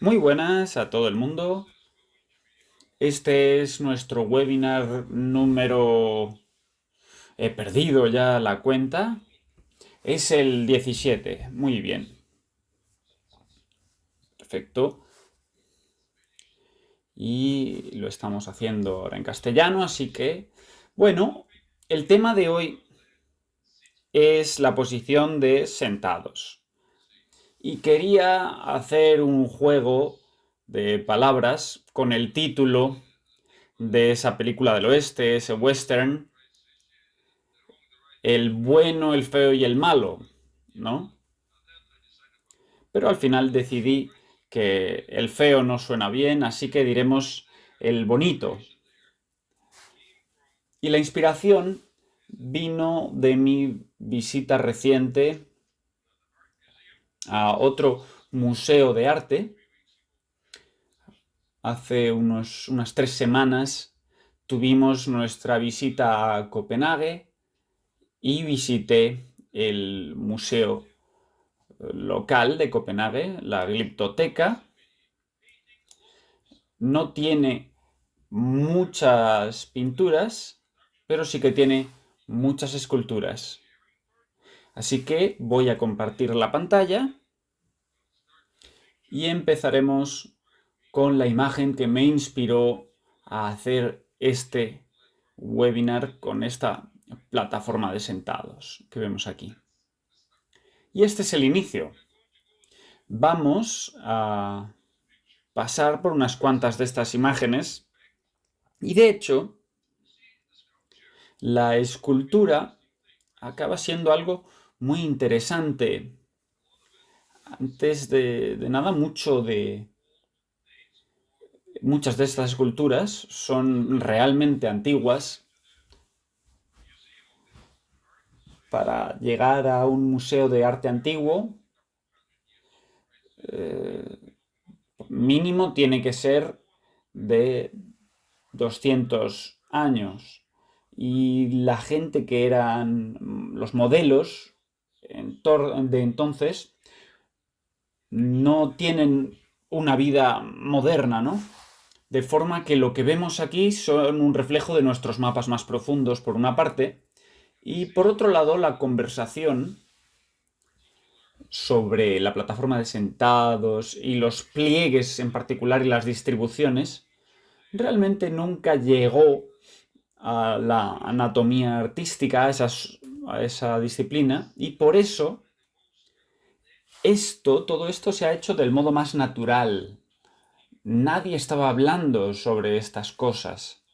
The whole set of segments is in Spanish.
Muy buenas a todo el mundo. Este es nuestro webinar número... He perdido ya la cuenta. Es el 17. Muy bien. Perfecto. Y lo estamos haciendo ahora en castellano, así que... Bueno, el tema de hoy es la posición de sentados. Y quería hacer un juego de palabras con el título de esa película del oeste, ese western, el bueno, el feo y el malo, ¿no? Pero al final decidí que el feo no suena bien, así que diremos el bonito. Y la inspiración vino de mi visita reciente a otro museo de arte. Hace unas 3 semanas tuvimos nuestra visita a Copenhague y visité el museo local de Copenhague, la Glyptoteca. No tiene muchas pinturas, pero sí que tiene muchas esculturas. Así que voy a compartir la pantalla y empezaremos con la imagen que me inspiró a hacer este webinar con esta plataforma de sentados que vemos aquí. Y este es el inicio. Vamos a pasar por unas cuantas de estas imágenes y de hecho la escultura acaba siendo algo muy interesante. Antes de nada, muchas de estas esculturas son realmente antiguas. Para llegar a un museo de arte antiguo, mínimo tiene que ser de 200 años. Y la gente que eran los modelos de entonces no tienen una vida moderna, ¿no? De forma que lo que vemos aquí son un reflejo de nuestros mapas más profundos, por una parte, y por otro lado, la conversación sobre la plataforma de sentados y los pliegues en particular y las distribuciones, realmente nunca llegó a la anatomía artística, a esa disciplina, y por eso todo esto se ha hecho del modo más natural. Nadie estaba hablando sobre estas cosas.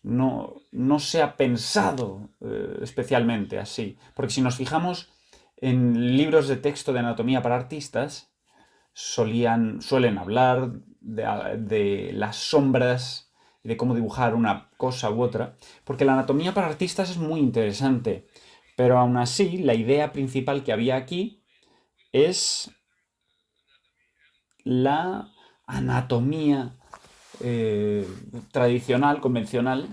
No se ha pensado especialmente así. Porque si nos fijamos en libros de texto de anatomía para artistas, suelen hablar de las sombras y de cómo dibujar una cosa u otra, porque la anatomía para artistas es muy interesante. Pero aún así, la idea principal que había aquí es la anatomía eh, tradicional, convencional,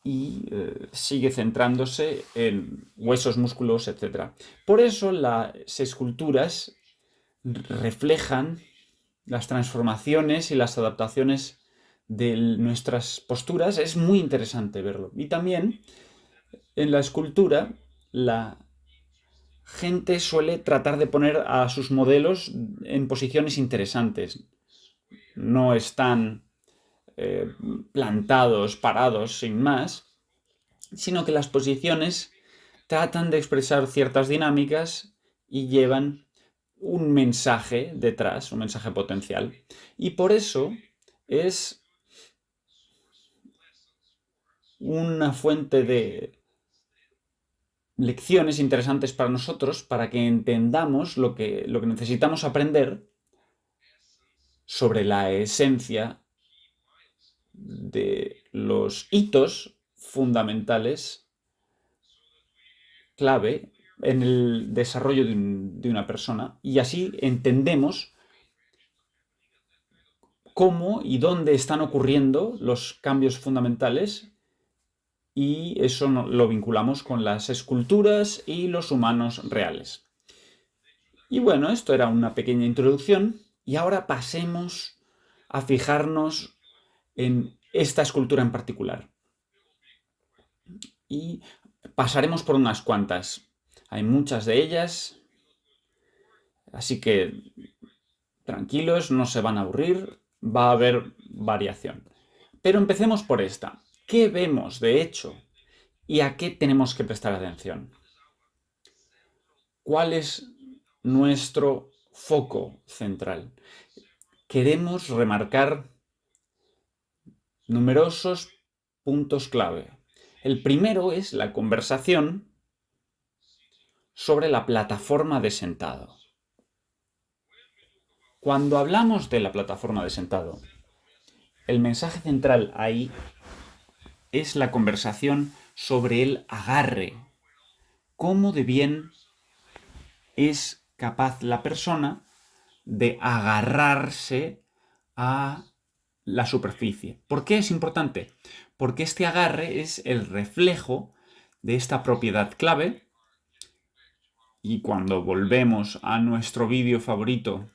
y sigue centrándose en huesos, músculos, etc. Por eso las esculturas reflejan las transformaciones y las adaptaciones de nuestras posturas. Es muy interesante verlo. Y también en la escultura la gente suele tratar de poner a sus modelos en posiciones interesantes. No están eh, plantados, parados, sin más, sino que las posiciones tratan de expresar ciertas dinámicas y llevan un mensaje detrás, un mensaje potencial. Y por eso es una fuente de lecciones interesantes para nosotros, para que entendamos lo que necesitamos aprender sobre la esencia de los hitos fundamentales clave en el desarrollo de una persona, y así entendemos cómo y dónde están ocurriendo los cambios fundamentales, y eso lo vinculamos con las esculturas y los humanos reales. Y bueno, esto era una pequeña introducción Y ahora pasemos a fijarnos en esta escultura en particular. Y pasaremos por unas cuantas. Hay muchas de ellas, así que tranquilos, no se van a aburrir, va a haber variación. Pero empecemos por esta. ¿Qué vemos, de hecho? ¿Y a qué tenemos que prestar atención? ¿Cuál es nuestro foco central? Queremos remarcar numerosos puntos clave. El primero es la conversación sobre la plataforma de sentado. Cuando hablamos de la plataforma de sentado, el mensaje central ahí es la conversación sobre el agarre. Cómo de bien es capaz la persona de agarrarse a la superficie. ¿Por qué es importante? Porque este agarre es el reflejo de esta propiedad clave. Y cuando volvemos a nuestro vídeo favorito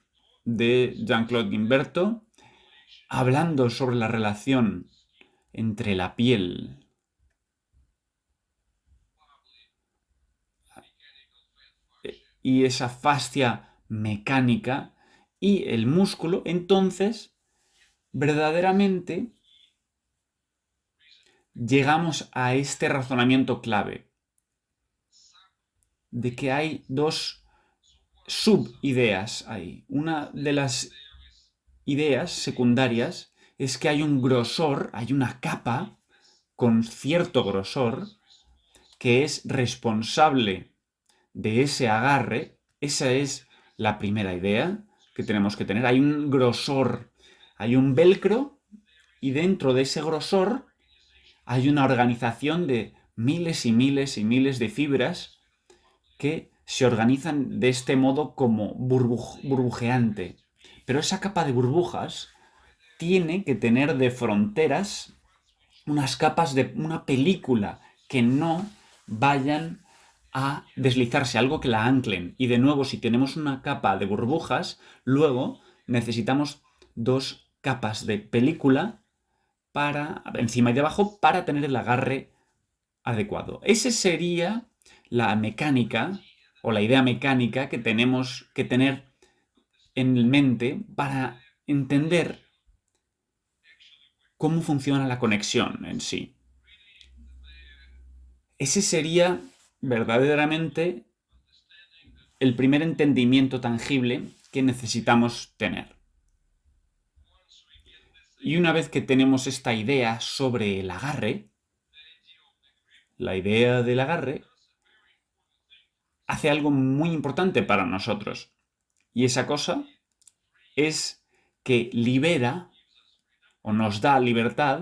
de Jean-Claude Guimberto, hablando sobre la relación entre la piel y esa fascia mecánica y el músculo, entonces verdaderamente llegamos a este razonamiento clave de que hay dos subideas ahí. Una de las ideas secundarias es que hay un grosor, hay una capa con cierto grosor que es responsable de ese agarre. Esa es la primera idea que tenemos que tener. Hay un grosor, hay un velcro y dentro de ese grosor hay una organización de miles y miles y miles de fibras que se organizan de este modo como burbujeante. Pero esa capa de burbujas tiene que tener de fronteras unas capas de una película que no vayan a deslizarse, algo que la anclen. Y de nuevo, si tenemos una capa de burbujas, luego necesitamos dos capas de película para encima y debajo para tener el agarre adecuado. Esa sería la mecánica o la idea mecánica que tenemos que tener en mente para entender cómo funciona la conexión en sí. Ese sería verdaderamente el primer entendimiento tangible que necesitamos tener. Y una vez que tenemos esta idea sobre el agarre, la idea del agarre hace algo muy importante para nosotros. Y esa cosa es que libera o nos da libertad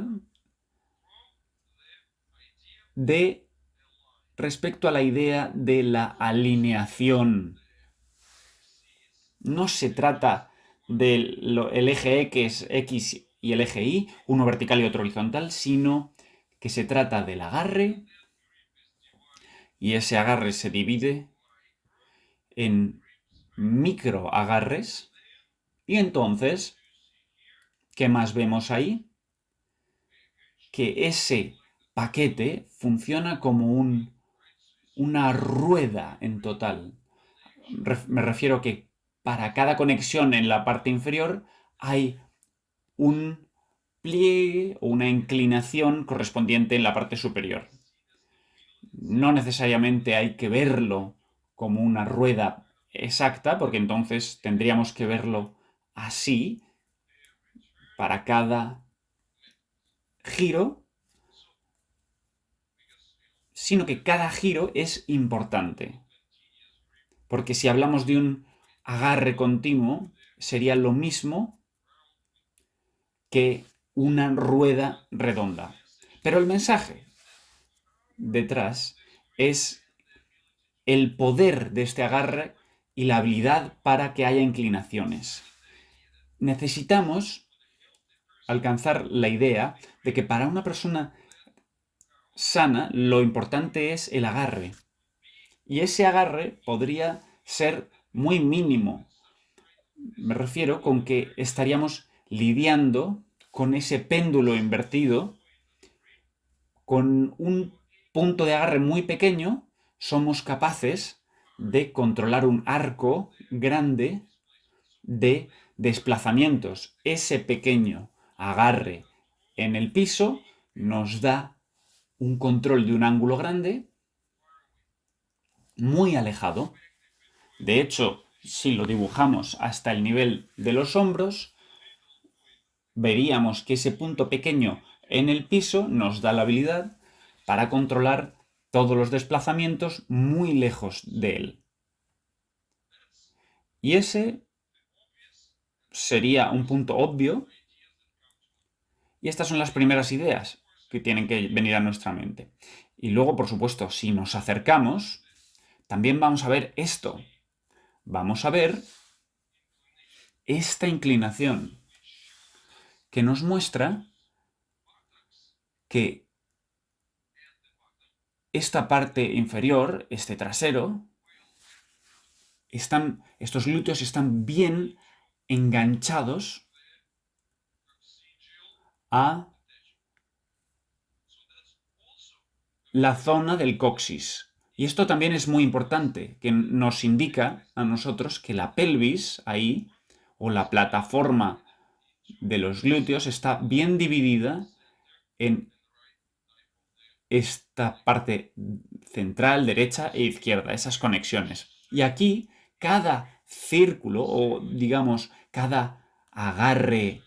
de respecto a la idea de la alineación. No se trata del eje X y el eje Y, uno vertical y otro horizontal, sino que se trata del agarre y ese agarre se divide en microagarres y entonces, ¿qué más vemos ahí? Que ese paquete funciona como una rueda en total. Me refiero que para cada conexión en la parte inferior hay un pliegue o una inclinación correspondiente en la parte superior. No necesariamente hay que verlo como una rueda exacta, porque entonces tendríamos que verlo así para cada giro, sino que cada giro es importante. Porque si hablamos de un agarre continuo, sería lo mismo que una rueda redonda. Pero el mensaje detrás es el poder de este agarre y la habilidad para que haya inclinaciones. Necesitamos alcanzar la idea de que para una persona sana lo importante es el agarre. Y ese agarre podría ser muy mínimo. Me refiero con que estaríamos lidiando con ese péndulo invertido, con un punto de agarre muy pequeño, somos capaces de controlar un arco grande de desplazamientos. Ese pequeño agarre en el piso nos da un control de un ángulo grande muy alejado. De hecho, si lo dibujamos hasta el nivel de los hombros, veríamos que ese punto pequeño en el piso nos da la habilidad para controlar todos los desplazamientos muy lejos de él. Y ese sería un punto obvio. Y estas son las primeras ideas que tienen que venir a nuestra mente. Y luego, por supuesto, si nos acercamos, también vamos a ver esto. Vamos a ver esta inclinación que nos muestra que esta parte inferior, este trasero, estos glúteos están bien enganchados a la zona del coxis. Y esto también es muy importante, que nos indica a nosotros que la pelvis ahí, o la plataforma de los glúteos, está bien dividida en esta parte central, derecha e izquierda, esas conexiones. Y aquí, cada círculo, o digamos, cada agarre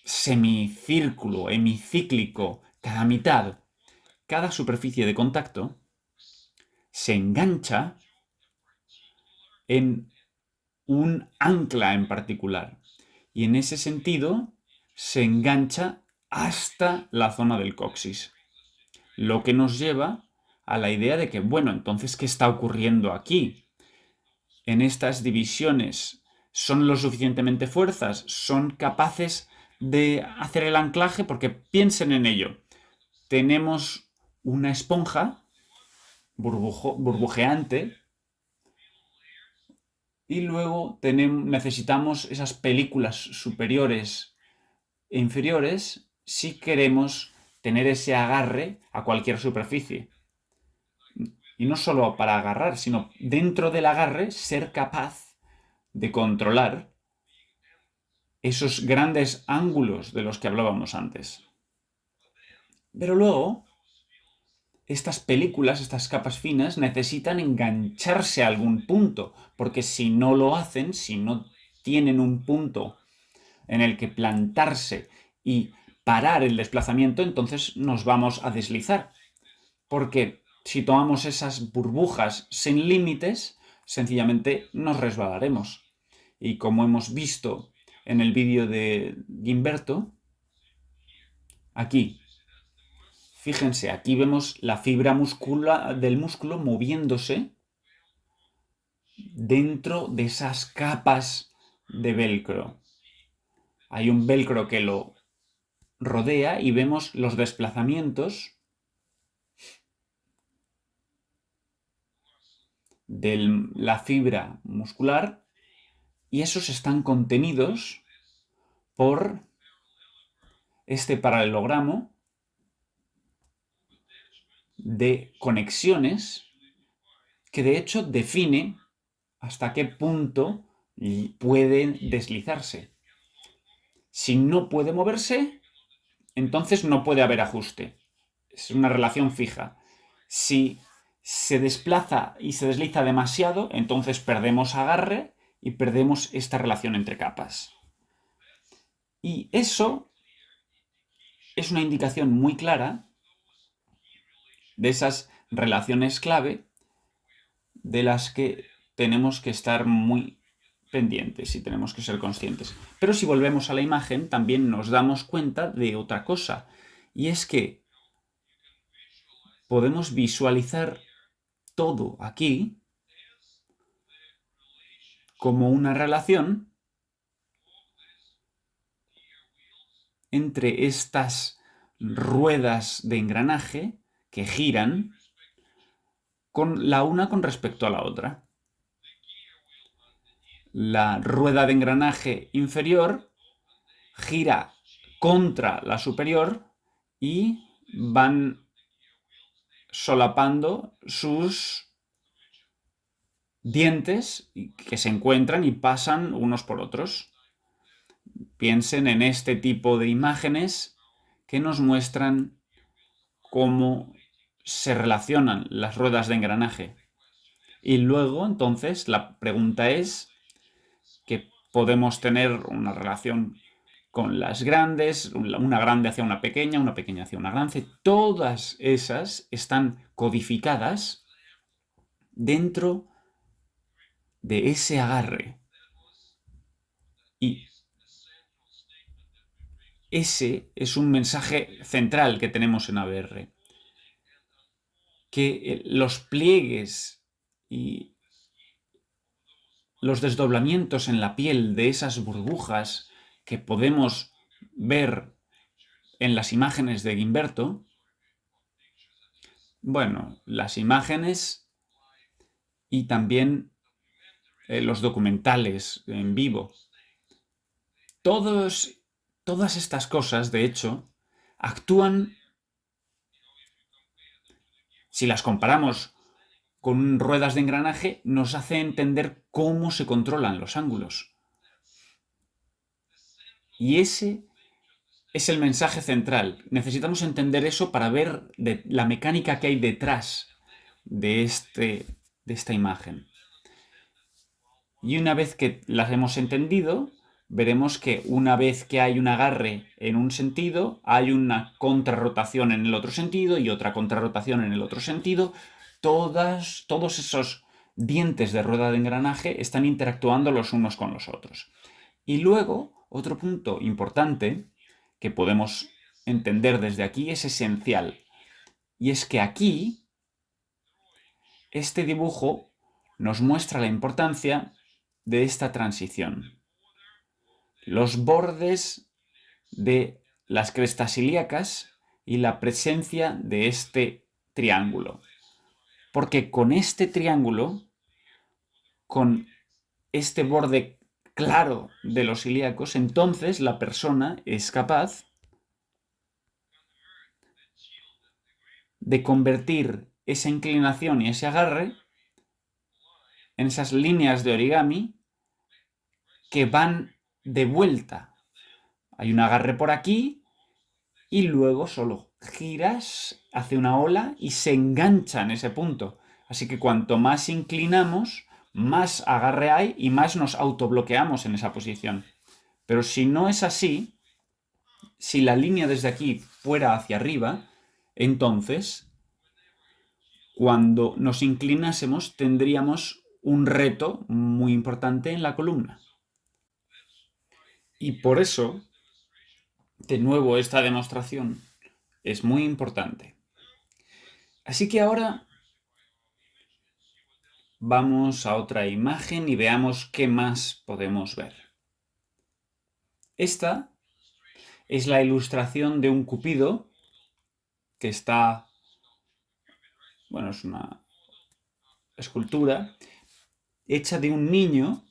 semicírculo, hemicíclico, cada mitad, cada superficie de contacto, se engancha en un ancla en particular. Y en ese sentido, se engancha hasta la zona del coxis. Lo que nos lleva a la idea de que, bueno, entonces, ¿qué está ocurriendo aquí? En estas divisiones, ¿son lo suficientemente fuerzas? ¿Son capaces de hacer el anclaje? Porque piensen en ello. Tenemos una esponja burbujeante y luego necesitamos esas películas superiores e inferiores si queremos tener ese agarre a cualquier superficie. Y no solo para agarrar, sino dentro del agarre ser capaz de controlar esos grandes ángulos de los que hablábamos antes. Pero luego, estas películas, estas capas finas, necesitan engancharse a algún punto, porque si no lo hacen, si no tienen un punto en el que plantarse y parar el desplazamiento, entonces nos vamos a deslizar. Porque si tomamos esas burbujas sin límites, sencillamente nos resbalaremos. Y como hemos visto en el vídeo de Gimberto, aquí, fíjense, aquí vemos la fibra del músculo moviéndose dentro de esas capas de velcro. Hay un velcro que lo rodea y vemos los desplazamientos de la fibra muscular y esos están contenidos por este paralelogramo de conexiones que de hecho define hasta qué punto puede deslizarse. Si no puede moverse, entonces no puede haber ajuste. Es una relación fija. Si se desplaza y se desliza demasiado, entonces perdemos agarre y perdemos esta relación entre capas. Y eso es una indicación muy clara de esas relaciones clave de las que tenemos que estar muy pendientes y tenemos que ser conscientes. Pero si volvemos a la imagen, también nos damos cuenta de otra cosa, y es que podemos visualizar todo aquí como una relación entre estas ruedas de engranaje que giran con la una con respecto a la otra. la rueda de engranaje inferior gira contra la superior y van solapando sus dientes que se encuentran y pasan unos por otros. Piensen en este tipo de imágenes que nos muestran cómo se relacionan las ruedas de engranaje. Y luego, entonces, la pregunta es que podemos tener una relación con las grandes, una grande hacia una pequeña hacia una grande. Todas esas están codificadas dentro de ese agarre. Y ese es un mensaje central que tenemos en ABR. Que los pliegues y los desdoblamientos en la piel de esas burbujas que podemos ver en las imágenes de Guimberto, bueno, las imágenes y también los documentales en vivo, todas estas cosas, de hecho, actúan, si las comparamos con ruedas de engranaje, nos hace entender cómo se controlan los ángulos. Y ese es el mensaje central. Necesitamos entender eso para ver la mecánica que hay detrás de esta imagen. Y una vez que las hemos entendido, veremos que una vez que hay un agarre en un sentido, hay una contrarrotación en el otro sentido y otra contrarrotación en el otro sentido. Todos esos dientes de rueda de engranaje están interactuando los unos con los otros. Y luego, otro punto importante que podemos entender desde aquí es esencial. Y es que aquí, este dibujo nos muestra la importancia de esta transición. Los bordes de las crestas ilíacas y la presencia de este triángulo. Porque con este triángulo, con este borde claro de los ilíacos, entonces la persona es capaz de convertir esa inclinación y ese agarre en esas líneas de origami que van de vuelta. Hay un agarre por aquí y luego solo giras, hace una ola y se engancha en ese punto. Así que cuanto más inclinamos, más agarre hay y más nos autobloqueamos en esa posición. Pero si no es así, si la línea desde aquí fuera hacia arriba, entonces, cuando nos inclinásemos, tendríamos un reto muy importante en la columna. Y por eso, de nuevo, esta demostración es muy importante. Así que ahora vamos a otra imagen y veamos qué más podemos ver. Esta es la ilustración de un cupido que está, bueno, es una escultura hecha de un niño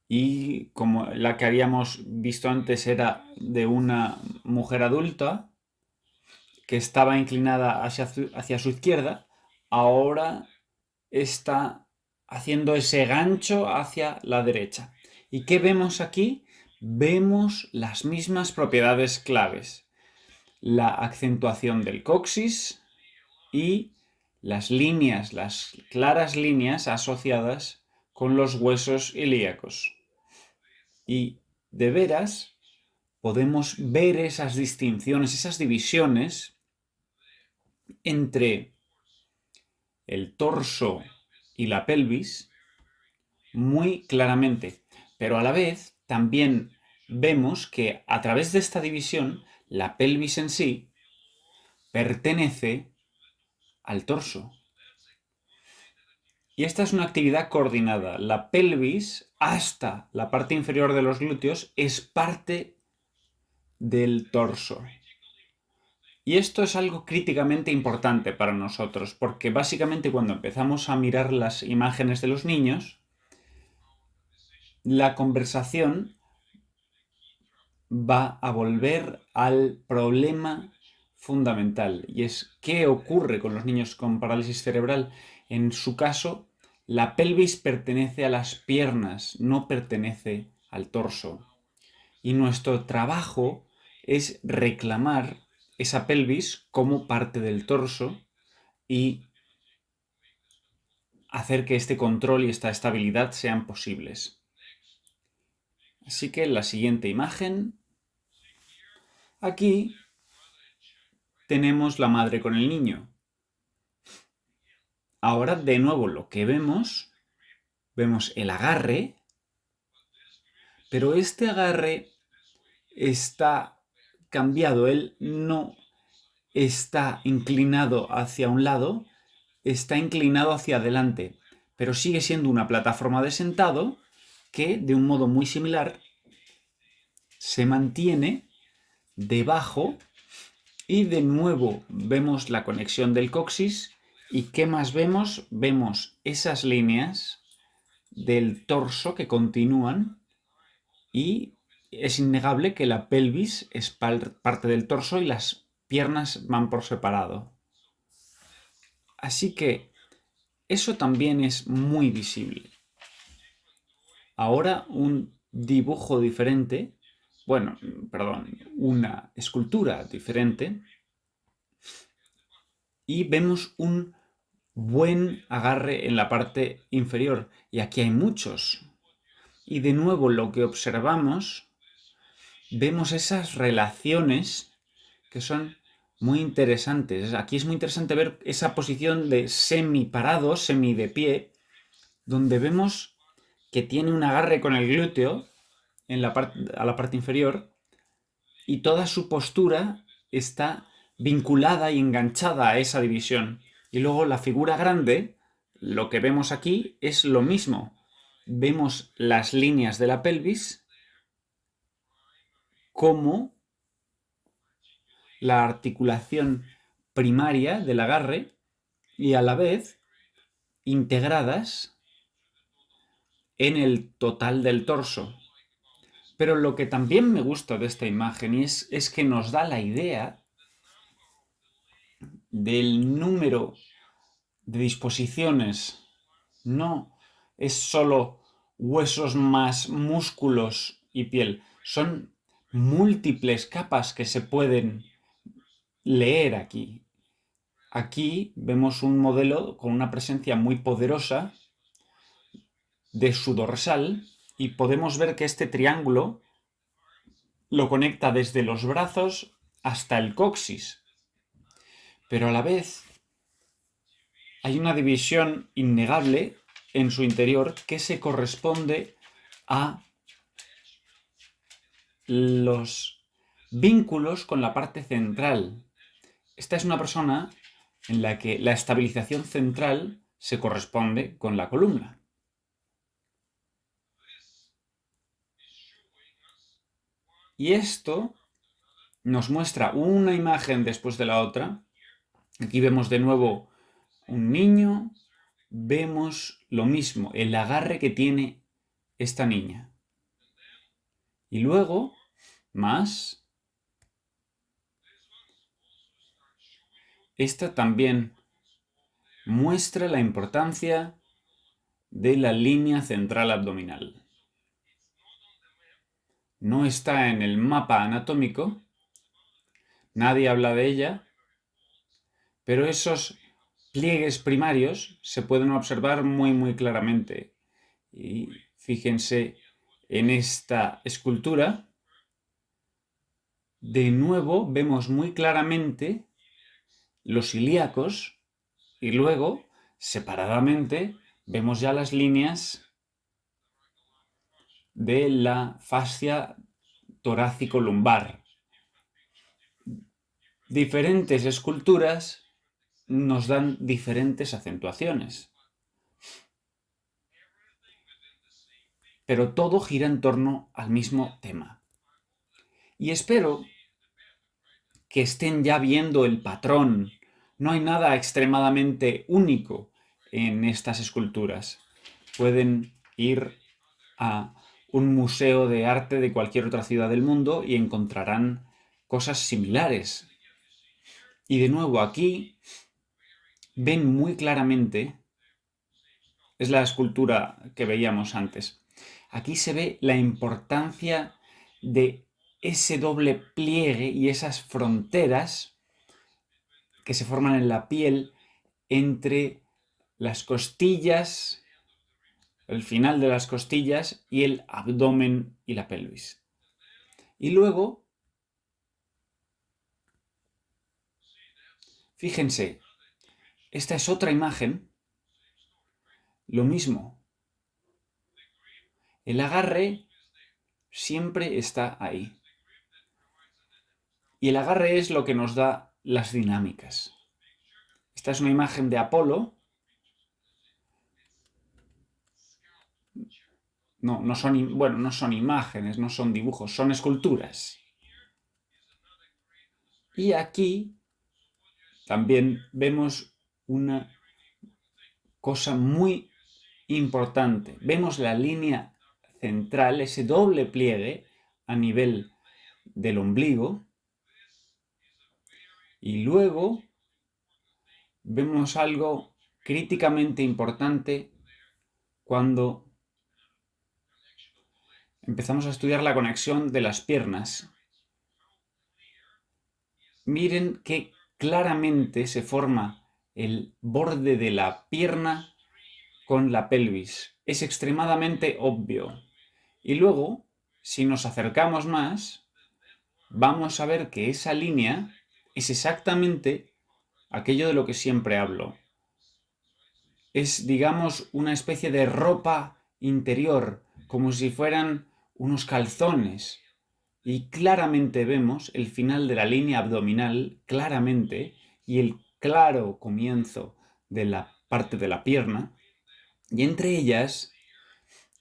y como la que habíamos visto antes era de una mujer adulta que estaba inclinada hacia su izquierda, ahora está haciendo ese gancho hacia la derecha. ¿Y qué vemos aquí? Vemos las mismas propiedades claves. La acentuación del coxis y las líneas, las claras líneas asociadas con los huesos ilíacos. Y de veras podemos ver esas distinciones, esas divisiones entre el torso y la pelvis muy claramente, pero a la vez también vemos que a través de esta división la pelvis en sí pertenece al torso. Y esta es una actividad coordinada. La pelvis hasta la parte inferior de los glúteos es parte del torso. Y esto es algo críticamente importante para nosotros, porque básicamente cuando empezamos a mirar las imágenes de los niños, la conversación va a volver al problema fundamental, y es qué ocurre con los niños con parálisis cerebral. En su caso, la pelvis pertenece a las piernas, no pertenece al torso. Y nuestro trabajo es reclamar esa pelvis como parte del torso y hacer que este control y esta estabilidad sean posibles. Así que la siguiente imagen. Aquí tenemos la madre con el niño. Ahora, de nuevo, lo que vemos el agarre, pero este agarre está cambiado. Él no está inclinado hacia un lado, está inclinado hacia adelante, pero sigue siendo una plataforma de sentado que, de un modo muy similar, se mantiene debajo y de nuevo vemos la conexión del coxis. ¿Y qué más vemos? Vemos esas líneas del torso que continúan y es innegable que la pelvis es parte del torso y las piernas van por separado. Así que eso también es muy visible. Ahora un dibujo diferente, una escultura diferente, y vemos un buen agarre en la parte inferior. Y aquí hay muchos. Y de nuevo lo que observamos, vemos esas relaciones que son muy interesantes. Aquí es muy interesante ver esa posición de semi parado, semi de pie, donde vemos que tiene un agarre con el glúteo a la parte inferior y toda su postura está vinculada y enganchada a esa división. Y luego la figura grande, lo que vemos aquí es lo mismo. Vemos las líneas de la pelvis como la articulación primaria del agarre y a la vez integradas en el total del torso. Pero lo que también me gusta de esta imagen es que nos da la idea del número de disposiciones. No es solo huesos más músculos y piel. Son múltiples capas que se pueden leer aquí. Aquí vemos un modelo con una presencia muy poderosa de su dorsal y podemos ver que este triángulo lo conecta desde los brazos hasta el coxis. Pero a la vez hay una división innegable en su interior que se corresponde a los vínculos con la parte central. Esta es una persona en la que la estabilización central se corresponde con la columna. Y esto nos muestra una imagen después de la otra. Aquí vemos de nuevo un niño, vemos lo mismo, el agarre que tiene esta niña. Y luego, más, esta también muestra la importancia de la línea central abdominal. No está en el mapa anatómico, nadie habla de ella, pero esos pliegues primarios se pueden observar muy claramente. Y fíjense en esta escultura, de nuevo vemos muy claramente los ilíacos y luego, separadamente, vemos ya las líneas de la fascia torácico-lumbar. Diferentes esculturas nos dan diferentes acentuaciones. Pero todo gira en torno al mismo tema. Y espero que estén ya viendo el patrón. No hay nada extremadamente único en estas esculturas. Pueden ir a un museo de arte de cualquier otra ciudad del mundo y encontrarán cosas similares. Y de nuevo aquí ven muy claramente, es la escultura que veíamos antes, aquí se ve la importancia de ese doble pliegue y esas fronteras que se forman en la piel entre las costillas, el final de las costillas y el abdomen y la pelvis. Y luego, fíjense, esta es otra imagen, lo mismo. El agarre siempre está ahí. Y el agarre es lo que nos da las dinámicas. Esta es una imagen de Apolo. No son imágenes, no son dibujos, son esculturas. Y aquí también vemos una cosa muy importante. Vemos la línea central, ese doble pliegue a nivel del ombligo. Y luego vemos algo críticamente importante cuando empezamos a estudiar la conexión de las piernas. Miren que claramente se forma el borde de la pierna con la pelvis. Es extremadamente obvio. Y luego, si nos acercamos más, vamos a ver que esa línea es exactamente aquello de lo que siempre hablo. Es, digamos, una especie de ropa interior, como si fueran unos calzones. Y claramente vemos el final de la línea abdominal, claramente, y el claro comienzo de la parte de la pierna. Y entre ellas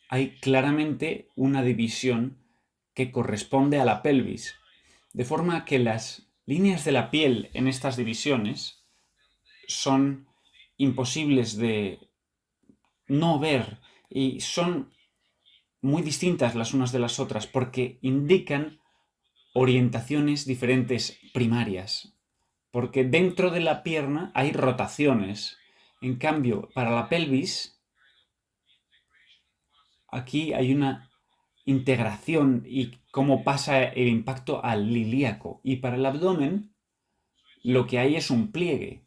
hay claramente una división que corresponde a la pelvis. De forma que las líneas de la piel en estas divisiones son imposibles de no ver y son muy distintas las unas de las otras porque indican orientaciones diferentes primarias. Porque dentro de la pierna hay rotaciones. En cambio, para la pelvis, aquí hay una integración y cómo pasa el impacto al ilíaco. Y para el abdomen, lo que hay es un pliegue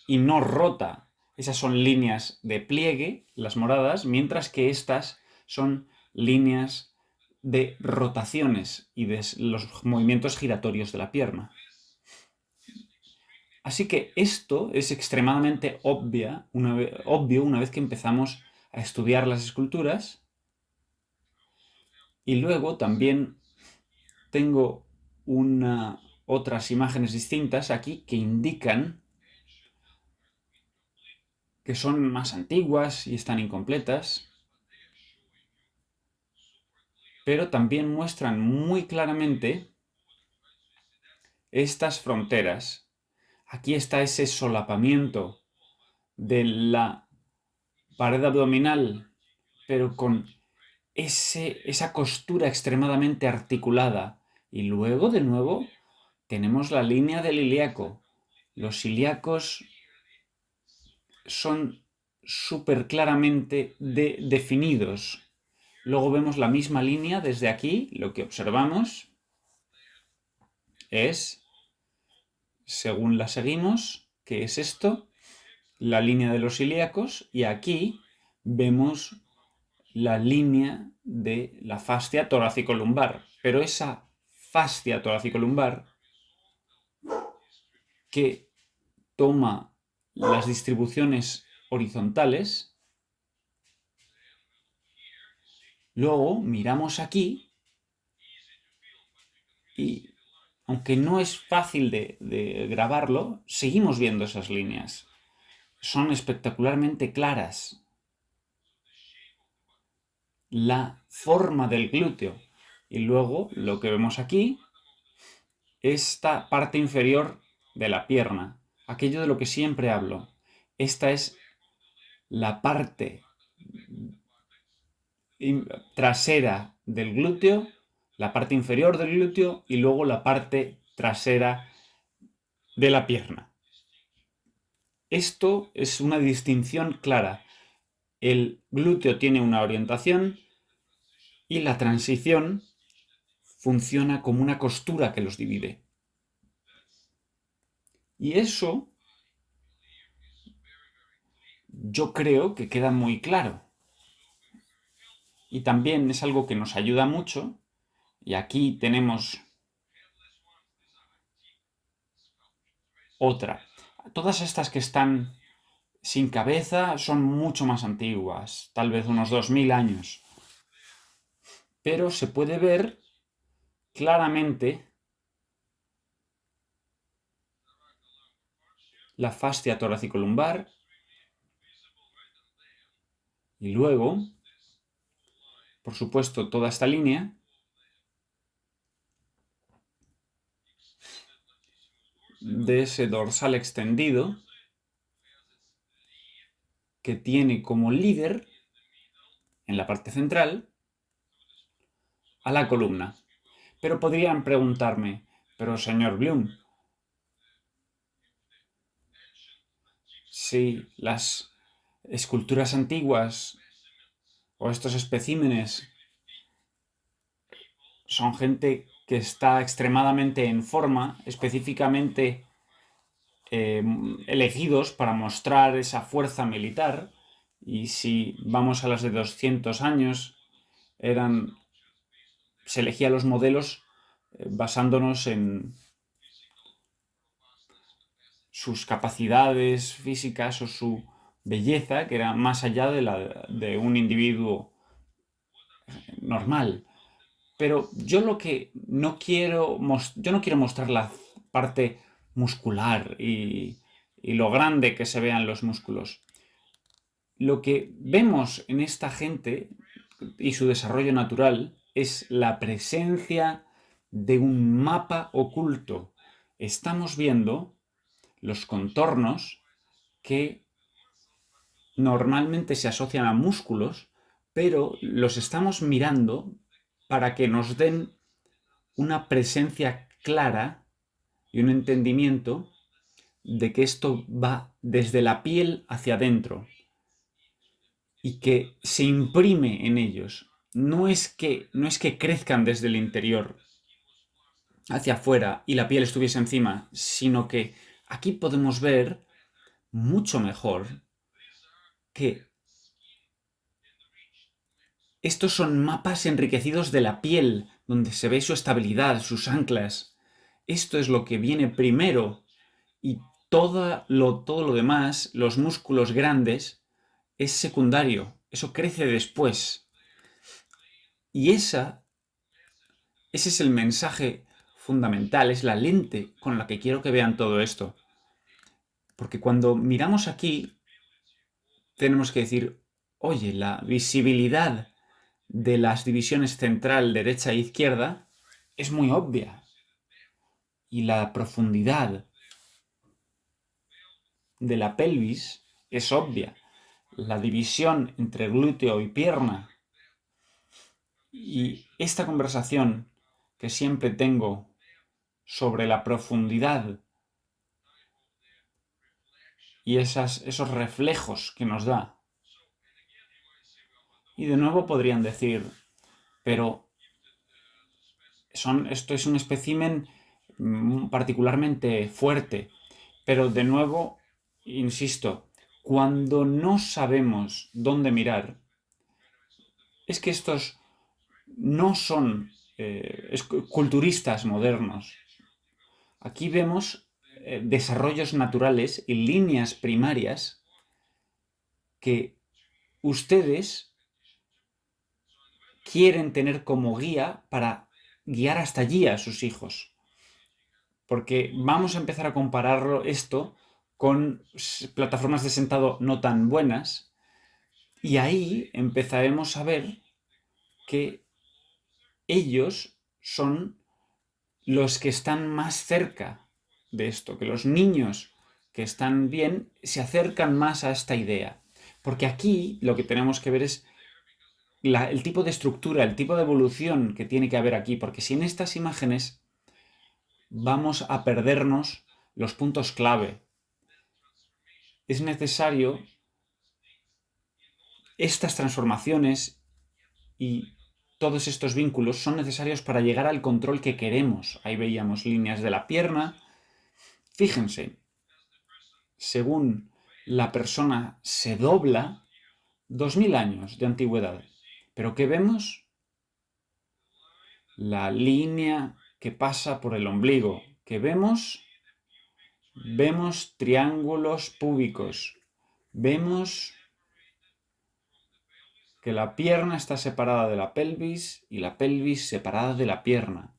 y no rota. Esas son líneas de pliegue, las moradas, mientras que estas son líneas de rotaciones y de los movimientos giratorios de la pierna. Así que esto es extremadamente obvio una vez que empezamos a estudiar las esculturas. Y luego también tengo otras imágenes distintas aquí que indican que son más antiguas y están incompletas, pero también muestran muy claramente estas fronteras. Aquí está ese solapamiento de la pared abdominal, pero con esa costura extremadamente articulada. Y luego, de nuevo, tenemos la línea del ilíaco. Los ilíacos son súper claramente definidos. Luego vemos la misma línea desde aquí. Lo que observamos es, según la seguimos, ¿qué es esto? La línea de los ilíacos, y aquí vemos la línea de la fascia torácico-lumbar. Pero esa fascia torácico-lumbar que toma las distribuciones horizontales, luego miramos aquí y, aunque no es fácil de grabarlo, seguimos viendo esas líneas. Son espectacularmente claras. La forma del glúteo. Y luego lo que vemos aquí esta parte inferior de la pierna, aquello de lo que siempre hablo. Esta es la parte trasera del glúteo, la parte inferior del glúteo y luego la parte trasera de la pierna. Esto es una distinción clara. El glúteo tiene una orientación y la transición funciona como una costura que los divide. Y eso yo creo que queda muy claro. Y también es algo que nos ayuda mucho. Y aquí tenemos otra. Todas estas que están sin cabeza son mucho más antiguas, tal vez unos 2000 años. Pero se puede ver claramente la fascia torácico-lumbar y luego, por supuesto, toda esta línea de ese dorsal extendido que tiene como líder en la parte central a la columna. Pero podrían preguntarme, pero señor Bloom, si las esculturas antiguas o estos especímenes son gente que está extremadamente en forma, específicamente elegidos para mostrar esa fuerza militar, y si vamos a las de 200 años, se elegían los modelos basándonos en sus capacidades físicas o su belleza, que era más allá de un individuo normal. Pero yo lo que no quiero, yo no quiero mostrar la parte muscular y lo grande que se vean los músculos. Lo que vemos en esta gente y su desarrollo natural es la presencia de un mapa oculto. Estamos viendo los contornos que normalmente se asocian a músculos, pero los estamos mirando para que nos den una presencia clara y un entendimiento de que esto va desde la piel hacia adentro y que se imprime en ellos. No es que crezcan desde el interior hacia afuera y la piel estuviese encima, sino que aquí podemos ver mucho mejor que estos son mapas enriquecidos de la piel, donde se ve su estabilidad, sus anclas. Esto es lo que viene primero y todo lo demás, los músculos grandes, es secundario. Eso crece después. Y ese es el mensaje fundamental, es la lente con la que quiero que vean todo esto. Porque cuando miramos aquí, tenemos que decir, oye, la visibilidad de las divisiones central, derecha e izquierda es muy obvia. Y la profundidad de la pelvis es obvia. La división entre glúteo y pierna. Y esta conversación que siempre tengo sobre la profundidad y esos reflejos que nos da. Y de nuevo podrían decir, pero esto es un espécimen particularmente fuerte. Pero de nuevo, insisto, cuando no sabemos dónde mirar, es que estos no son culturistas modernos. Aquí vemos desarrollos naturales y líneas primarias que ustedes quieren tener como guía para guiar hasta allí a sus hijos. Porque vamos a empezar a compararlo esto con plataformas de sentado no tan buenas y ahí empezaremos a ver que ellos son los que están más cerca de esto, que los niños que están bien se acercan más a esta idea. Porque aquí lo que tenemos que ver es el tipo de estructura, el tipo de evolución que tiene que haber aquí, porque sin estas imágenes vamos a perdernos los puntos clave. Es necesario estas transformaciones y todos estos vínculos son necesarios para llegar al control que queremos. Ahí veíamos líneas de la pierna. Fíjense, según la persona se dobla, 2000 años de antigüedad. ¿Pero qué vemos? La línea que pasa por el ombligo. ¿Qué vemos? Vemos triángulos púbicos. Vemos que la pierna está separada de la pelvis y la pelvis separada de la pierna.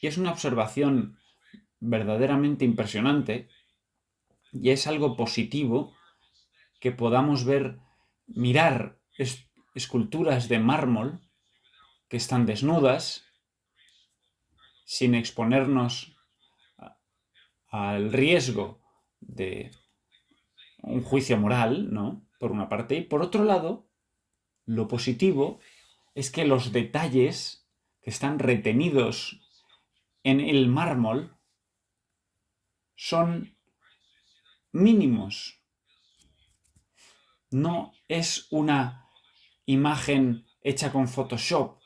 Y es una observación verdaderamente impresionante y es algo positivo que podamos ver, mirar esculturas de mármol que están desnudas sin exponernos al riesgo de un juicio moral, ¿no? Por una parte. Y por otro lado, lo positivo es que los detalles que están retenidos en el mármol son mínimos. No es una imagen hecha con Photoshop.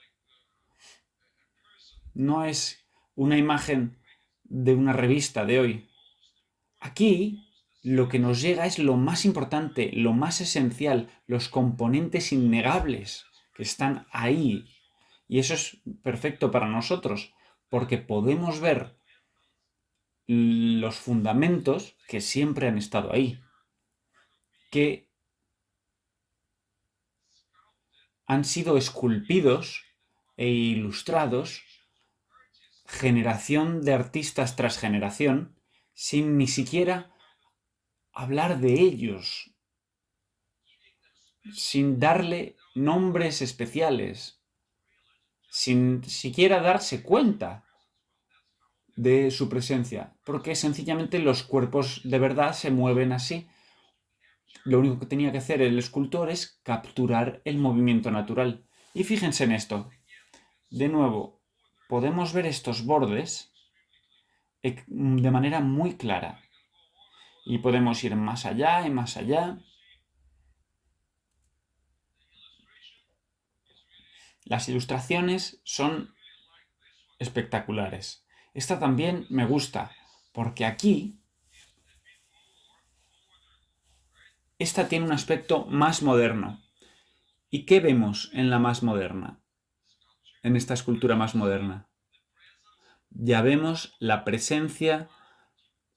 No es una imagen de una revista de hoy. Aquí lo que nos llega es lo más importante, lo más esencial, los componentes innegables que están ahí. Y eso es perfecto para nosotros, porque podemos ver los fundamentos que siempre han estado ahí, que han sido esculpidos e ilustrados generación de artistas tras generación, sin ni siquiera hablar de ellos, sin darle nombres especiales, sin siquiera darse cuenta de su presencia, porque sencillamente los cuerpos de verdad se mueven así. Lo único que tenía que hacer el escultor es capturar el movimiento natural. Y fíjense en esto. De nuevo, podemos ver estos bordes de manera muy clara. Y podemos ir más allá y más allá. Las ilustraciones son espectaculares. Esta también me gusta, porque aquí esta tiene un aspecto más moderno. ¿Y qué vemos en la más moderna? En esta escultura más moderna. Ya vemos la presencia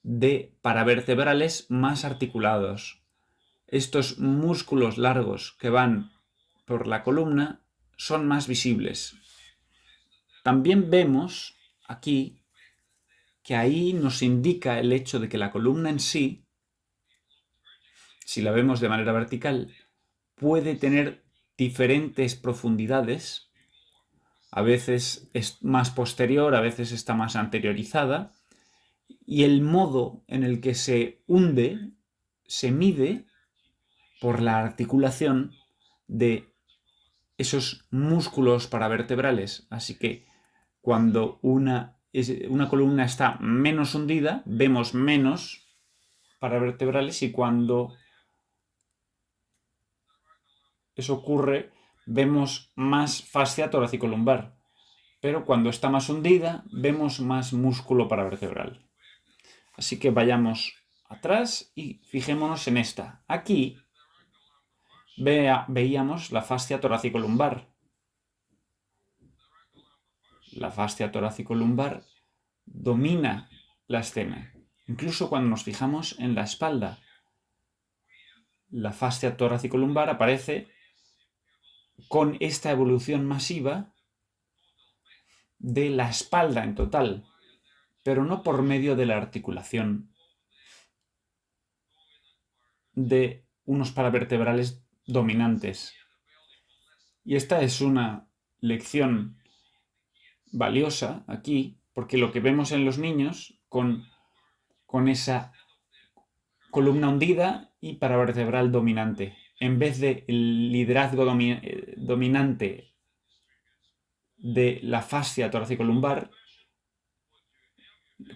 de paravertebrales más articulados. Estos músculos largos que van por la columna son más visibles. También vemos aquí que ahí nos indica el hecho de que la columna en sí, si la vemos de manera vertical, puede tener diferentes profundidades. A veces es más posterior, a veces está más anteriorizada, y el modo en el que se hunde se mide por la articulación de esos músculos paravertebrales. Así que cuando una columna está menos hundida, vemos menos paravertebrales, y cuando eso ocurre, vemos más fascia torácico-lumbar. Pero cuando está más hundida, vemos más músculo paravertebral. Así que vayamos atrás y fijémonos en esta. Aquí veíamos la fascia torácico-lumbar. La fascia torácico-lumbar domina la escena. Incluso cuando nos fijamos en la espalda, la fascia torácico-lumbar aparece con esta evolución masiva de la espalda en total, pero no por medio de la articulación de unos paravertebrales dominantes. Y esta es una lección valiosa aquí, porque lo que vemos en los niños con esa columna hundida y paravertebral dominante, en vez del liderazgo dominante de la fascia toracicolumbar,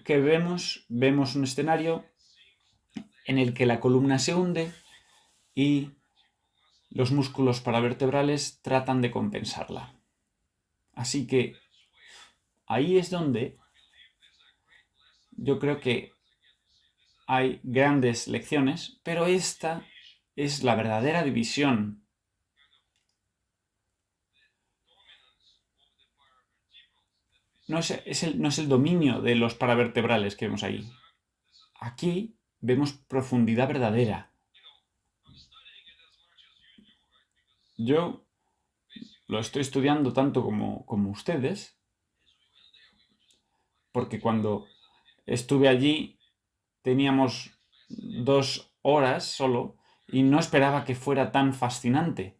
que vemos un escenario en el que la columna se hunde y los músculos paravertebrales tratan de compensarla. Así que ahí es donde yo creo que hay grandes lecciones, pero esta es la verdadera división. No es el dominio de los paravertebrales que vemos ahí. Aquí vemos profundidad verdadera. Yo lo estoy estudiando tanto como ustedes, porque cuando estuve allí teníamos 2 horas solo y no esperaba que fuera tan fascinante.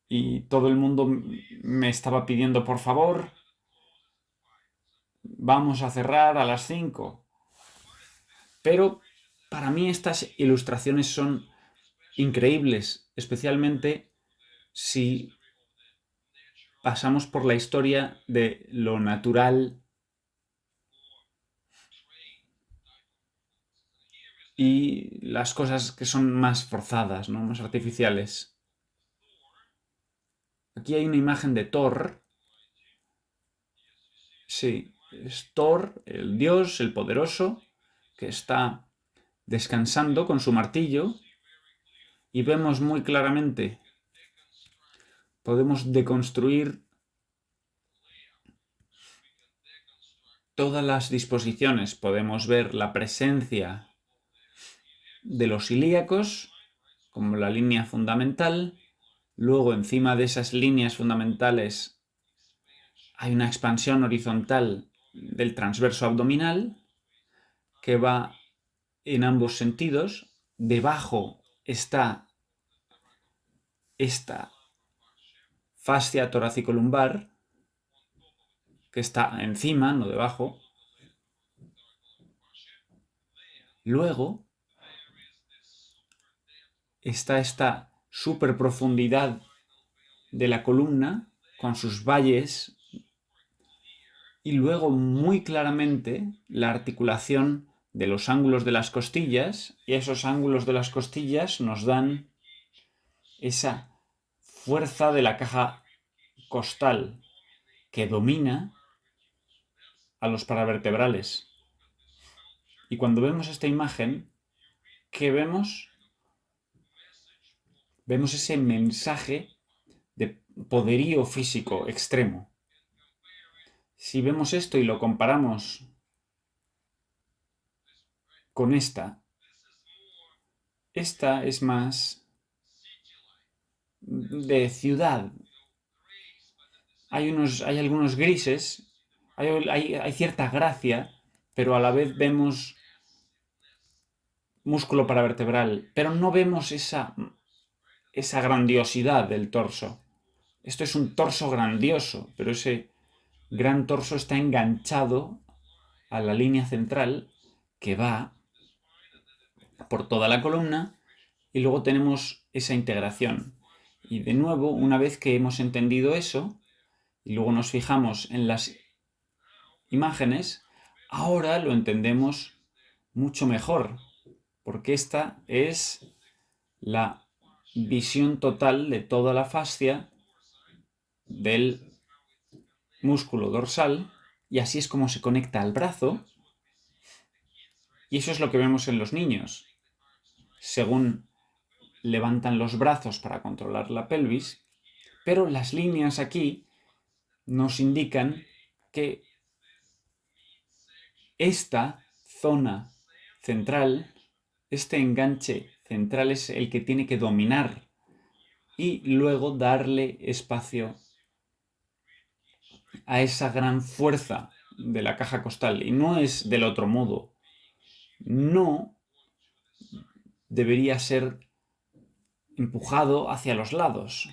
Y todo el mundo me estaba pidiendo, por favor, vamos a cerrar a las 5. Pero para mí estas ilustraciones son increíbles, especialmente si pasamos por la historia de lo natural y las cosas que son más forzadas, ¿no? Más artificiales. Aquí hay una imagen de Thor. Sí, es Thor, el dios, el poderoso, que está descansando con su martillo y vemos muy claramente, podemos deconstruir todas las disposiciones, podemos ver la presencia de los ilíacos como la línea fundamental, luego encima de esas líneas fundamentales hay una expansión horizontal del transverso abdominal que va en ambos sentidos, debajo está esta fascia torácico-lumbar que está encima, no debajo. Luego está esta superprofundidad de la columna con sus valles y luego muy claramente la articulación de los ángulos de las costillas, y esos ángulos de las costillas nos dan esa fuerza de la caja costal que domina a los paravertebrales. Y cuando vemos esta imagen, ¿qué vemos? Vemos ese mensaje de poderío físico extremo. Si vemos esto y lo comparamos con esta es más de ciudad. Hay algunos grises, hay cierta gracia, pero a la vez vemos músculo paravertebral, pero no vemos esa grandiosidad del torso. Esto es un torso grandioso, pero ese gran torso está enganchado a la línea central que va por toda la columna y luego tenemos esa integración. Y de nuevo, una vez que hemos entendido eso y luego nos fijamos en las imágenes, ahora lo entendemos mucho mejor, porque esta es la visión total de toda la fascia del músculo dorsal y así es como se conecta al brazo. Y eso es lo que vemos en los niños. Según levantan los brazos para controlar la pelvis, pero las líneas aquí nos indican que esta zona central, este enganche central es el que tiene que dominar y luego darle espacio a esa gran fuerza de la caja costal. Y no es del otro modo. No debería ser empujado hacia los lados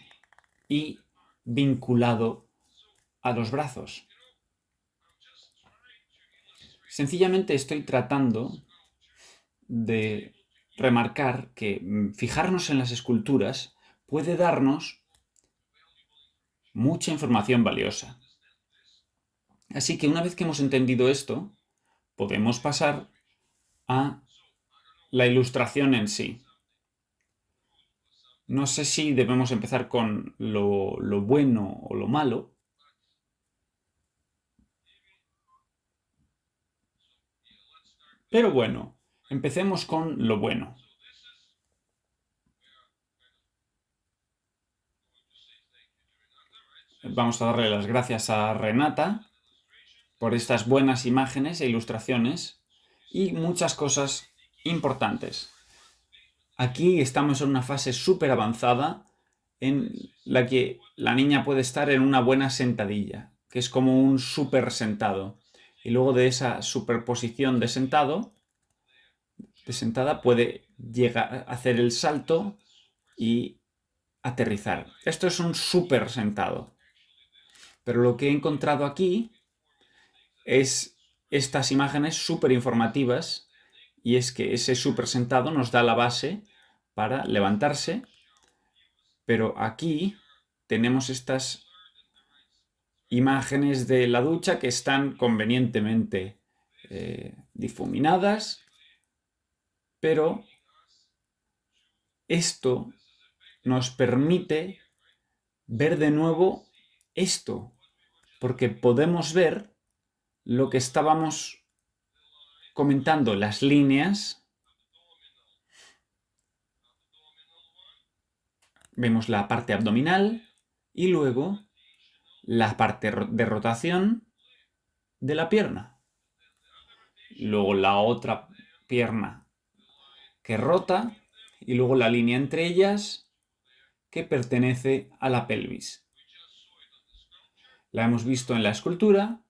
y vinculado a los brazos. Sencillamente estoy tratando de remarcar que fijarnos en las esculturas puede darnos mucha información valiosa. Así que una vez que hemos entendido esto, podemos pasar a la ilustración en sí. No sé si debemos empezar con lo bueno o lo malo. Pero bueno, empecemos con lo bueno. Vamos a darle las gracias a Renata por estas buenas imágenes e ilustraciones y muchas cosas importantes. Aquí estamos en una fase súper avanzada en la que la niña puede estar en una buena sentadilla, que es como un súper sentado. Y luego de esa superposición de sentada puede llegar a hacer el salto y aterrizar. Esto es un súper sentado. Pero lo que he encontrado aquí es estas imágenes súper informativas y es que ese súper sentado nos da la base para levantarse, pero aquí tenemos estas imágenes de la ducha que están convenientemente difuminadas, pero esto nos permite ver de nuevo esto, porque podemos ver lo que estábamos comentando, las líneas. Vemos la parte abdominal y luego la parte de rotación de la pierna. Luego la otra pierna que rota y luego la línea entre ellas que pertenece a la pelvis. La hemos visto en la escultura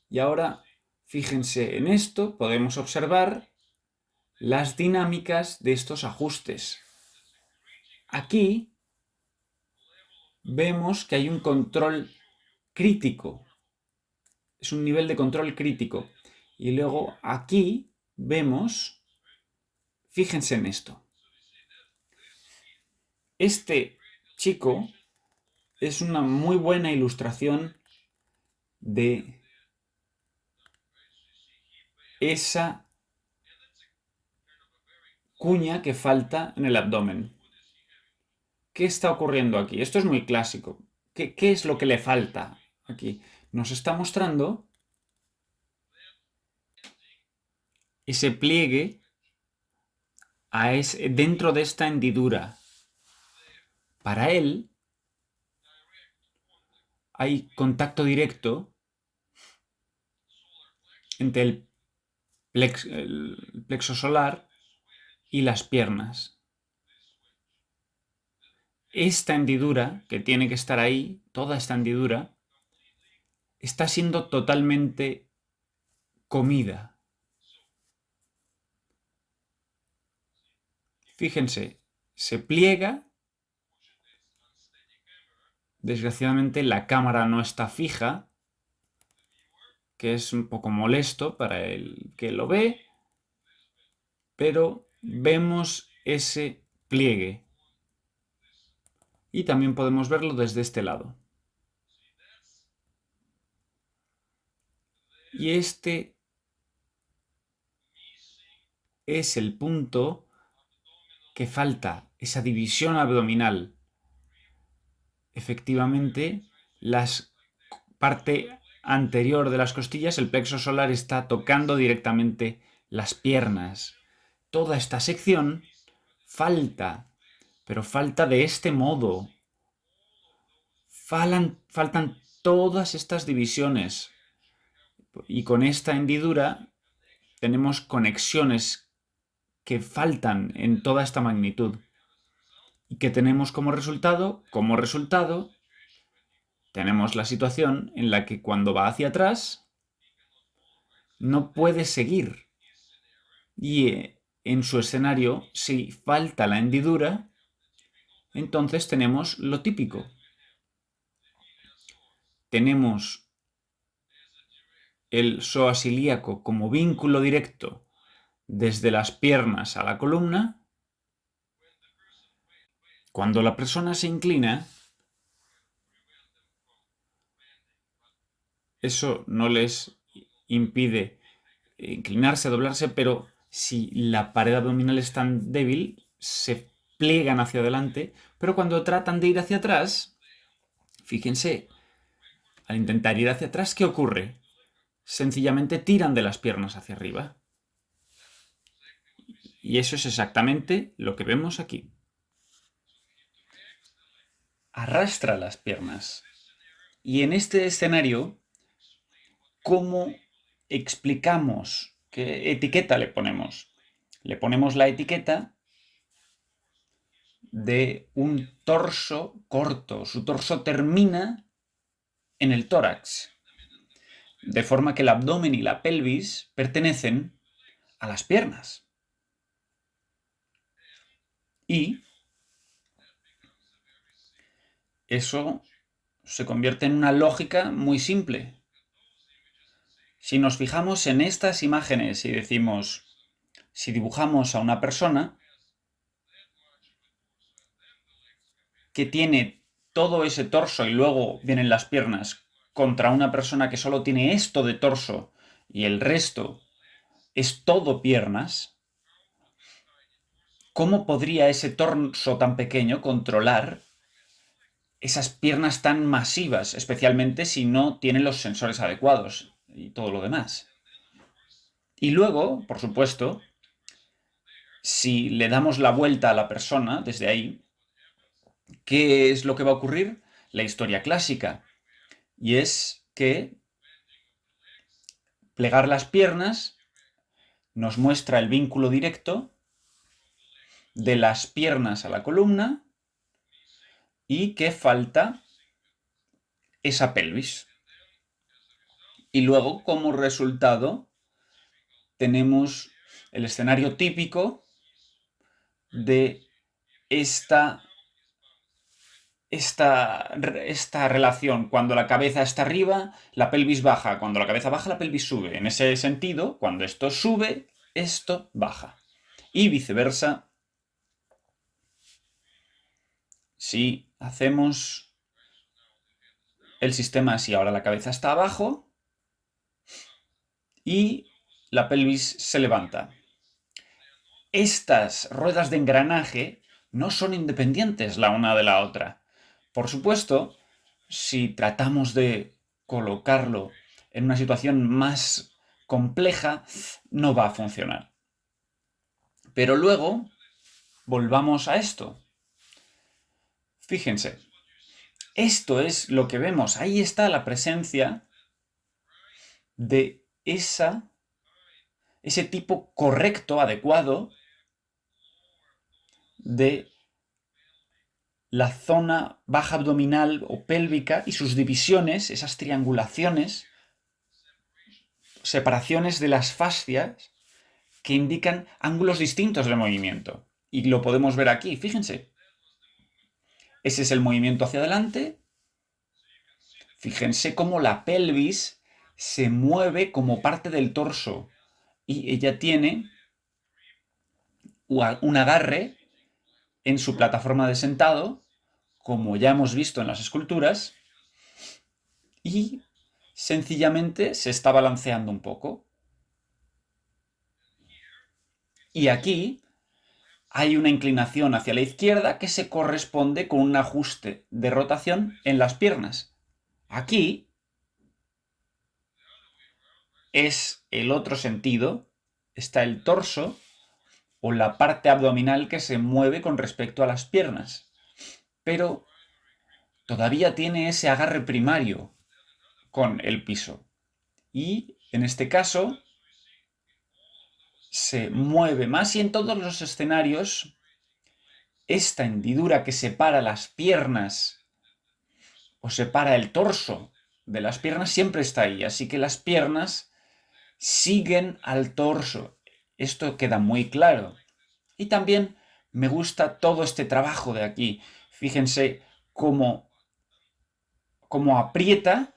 y ahora fíjense en esto, podemos observar las dinámicas de estos ajustes. Aquí vemos que hay un control crítico. Es un nivel de control crítico. Y luego aquí vemos, fíjense en esto. Este chico es una muy buena ilustración de esa cuña que falta en el abdomen. ¿Qué está ocurriendo aquí? Esto es muy clásico. ¿Qué es lo que le falta aquí? Nos está mostrando ese pliegue dentro de esta hendidura. Para él hay contacto directo entre el plexo solar y las piernas. Esta hendidura, que tiene que estar ahí, toda esta hendidura, está siendo totalmente comida. Fíjense, se pliega. Desgraciadamente la cámara no está fija, que es un poco molesto para el que lo ve, pero vemos ese pliegue. Y también podemos verlo desde este lado. Y este es el punto que falta, esa división abdominal. Efectivamente, la parte anterior de las costillas, el plexo solar está tocando directamente las piernas. Toda esta sección falta, pero falta de este modo. Faltan todas estas divisiones. Y con esta hendidura tenemos conexiones que faltan en toda esta magnitud. ¿Y qué tenemos como resultado? Como resultado, tenemos la situación en la que cuando va hacia atrás, no puede seguir. Y en su escenario, si falta la hendidura, entonces tenemos lo típico. tenemos el psoas ilíaco como vínculo directo desde las piernas a la columna, cuando la persona se inclina, eso no les impide inclinarse, doblarse, pero si la pared abdominal es tan débil, se pliegan hacia adelante, pero cuando tratan de ir hacia atrás, fíjense, al intentar ir hacia atrás, ¿qué ocurre? Sencillamente tiran de las piernas hacia arriba. Y eso es exactamente lo que vemos aquí. Arrastra las piernas. Y en este escenario, ¿cómo explicamos? ¿Qué etiqueta le ponemos? Le ponemos la etiqueta de un torso corto. Su torso termina en el tórax, de forma que el abdomen y la pelvis pertenecen a las piernas. Y eso se convierte en una lógica muy simple. Si nos fijamos en estas imágenes y decimos, si dibujamos a una persona que tiene todo ese torso y luego vienen las piernas contra una persona que solo tiene esto de torso y el resto es todo piernas, ¿cómo podría ese torso tan pequeño controlar esas piernas tan masivas, especialmente si no tiene los sensores adecuados y todo lo demás? Y luego, por supuesto, si le damos la vuelta a la persona desde ahí, ¿qué es lo que va a ocurrir? La historia clásica. Y es que plegar las piernas nos muestra el vínculo directo de las piernas a la columna y que falta esa pelvis. Y luego, como resultado, tenemos el escenario típico de esta relación. Cuando la cabeza está arriba, la pelvis baja. Cuando la cabeza baja, la pelvis sube. En ese sentido, cuando esto sube, esto baja. Y viceversa, si hacemos el sistema así, ahora la cabeza está abajo y la pelvis se levanta. Estas ruedas de engranaje no son independientes la una de la otra. Por supuesto, si tratamos de colocarlo en una situación más compleja, no va a funcionar. Pero luego, volvamos a esto. Fíjense, esto es lo que vemos. Ahí está la presencia de ese tipo correcto, adecuado, de la zona baja abdominal o pélvica y sus divisiones, esas triangulaciones, separaciones de las fascias que indican ángulos distintos de movimiento. Y lo podemos ver aquí, fíjense. Ese es el movimiento hacia adelante. Fíjense cómo la pelvis se mueve como parte del torso y ella tiene un agarre en su plataforma de sentado, como ya hemos visto en las esculturas, y sencillamente se está balanceando un poco. Y aquí hay una inclinación hacia la izquierda que se corresponde con un ajuste de rotación en las piernas. Aquí es el otro sentido, está el torso o la parte abdominal que se mueve con respecto a las piernas, pero todavía tiene ese agarre primario con el piso. Y en este caso se mueve más y en todos los escenarios esta hendidura que separa las piernas o separa el torso de las piernas siempre está ahí, así que las piernas siguen al torso. Esto queda muy claro. Y también me gusta todo este trabajo de aquí. Fíjense cómo aprieta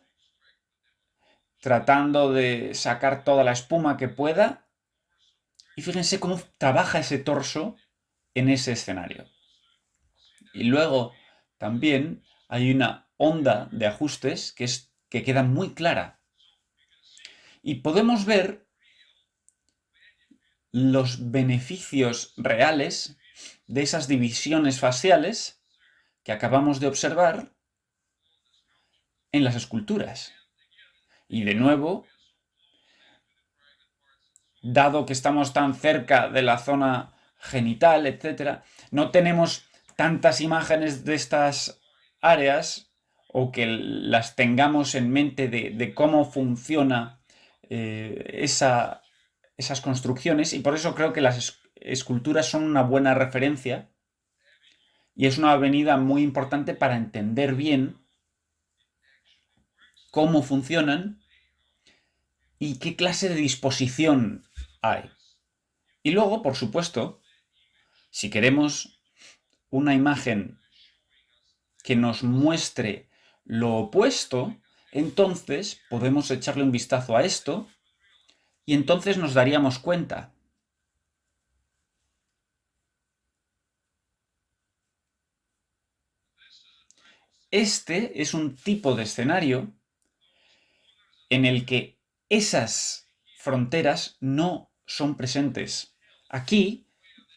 tratando de sacar toda la espuma que pueda. Y fíjense cómo trabaja ese torso en ese escenario. Y luego también hay una onda de ajustes que queda muy clara. Y podemos ver los beneficios reales de esas divisiones faciales que acabamos de observar en las esculturas. Y de nuevo, dado que estamos tan cerca de la zona genital, etc., no tenemos tantas imágenes de estas áreas o que las tengamos en mente de cómo funciona esas construcciones, y por eso creo que las esculturas son una buena referencia y es una avenida muy importante para entender bien cómo funcionan y qué clase de disposición hay. Y luego, por supuesto, si queremos una imagen que nos muestre lo opuesto, entonces podemos echarle un vistazo a esto y entonces nos daríamos cuenta. Este es un tipo de escenario en el que esas fronteras no son presentes. Aquí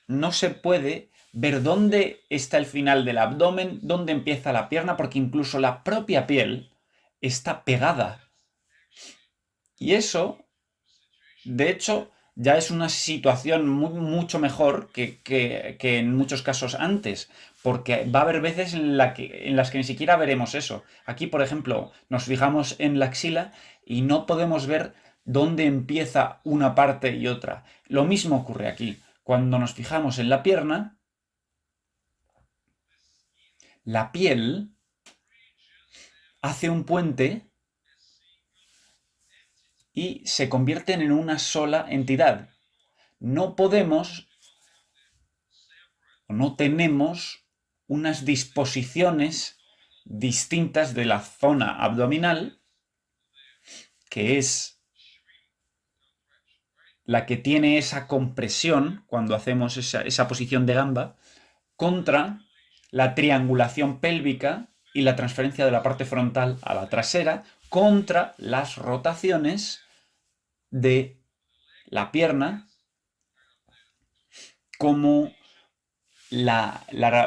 no se puede ver dónde está el final del abdomen, dónde empieza la pierna, porque incluso la propia piel está pegada. Y eso, de hecho, ya es una situación mucho mejor que en muchos casos antes, porque va a haber veces en las que ni siquiera veremos eso. Aquí, por ejemplo, nos fijamos en la axila y no podemos ver dónde empieza una parte y otra. Lo mismo ocurre aquí. Cuando nos fijamos en la pierna, la piel hace un puente y se convierten en una sola entidad. No podemos o no tenemos unas disposiciones distintas de la zona abdominal, que es la que tiene esa compresión cuando hacemos esa posición de gamba, contra la triangulación pélvica y la transferencia de la parte frontal a la trasera, contra las rotaciones de la pierna como la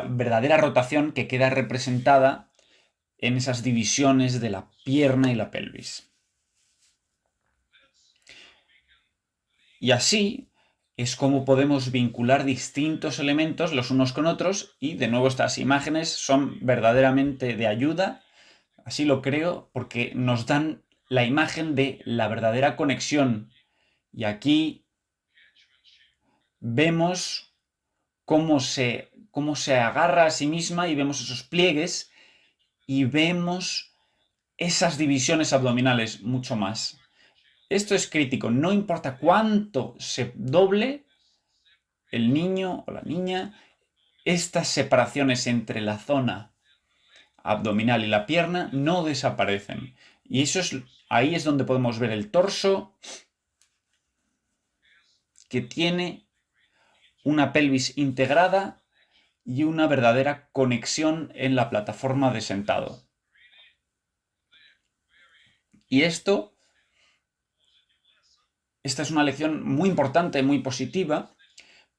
verdadera rotación que queda representada en esas divisiones de la pierna y la pelvis. Y así es como podemos vincular distintos elementos los unos con otros, y de nuevo estas imágenes son verdaderamente de ayuda, así lo creo, porque nos dan la imagen de la verdadera conexión. Y aquí vemos cómo se agarra a sí misma y vemos esos pliegues y vemos esas divisiones abdominales mucho más. Esto es crítico, no importa cuánto se doble el niño o la niña, estas separaciones entre la zona abdominal y la pierna no desaparecen. Y ahí es donde podemos ver el torso, que tiene una pelvis integrada y una verdadera conexión en la plataforma de sentado. Y esta es una lección muy importante, muy positiva,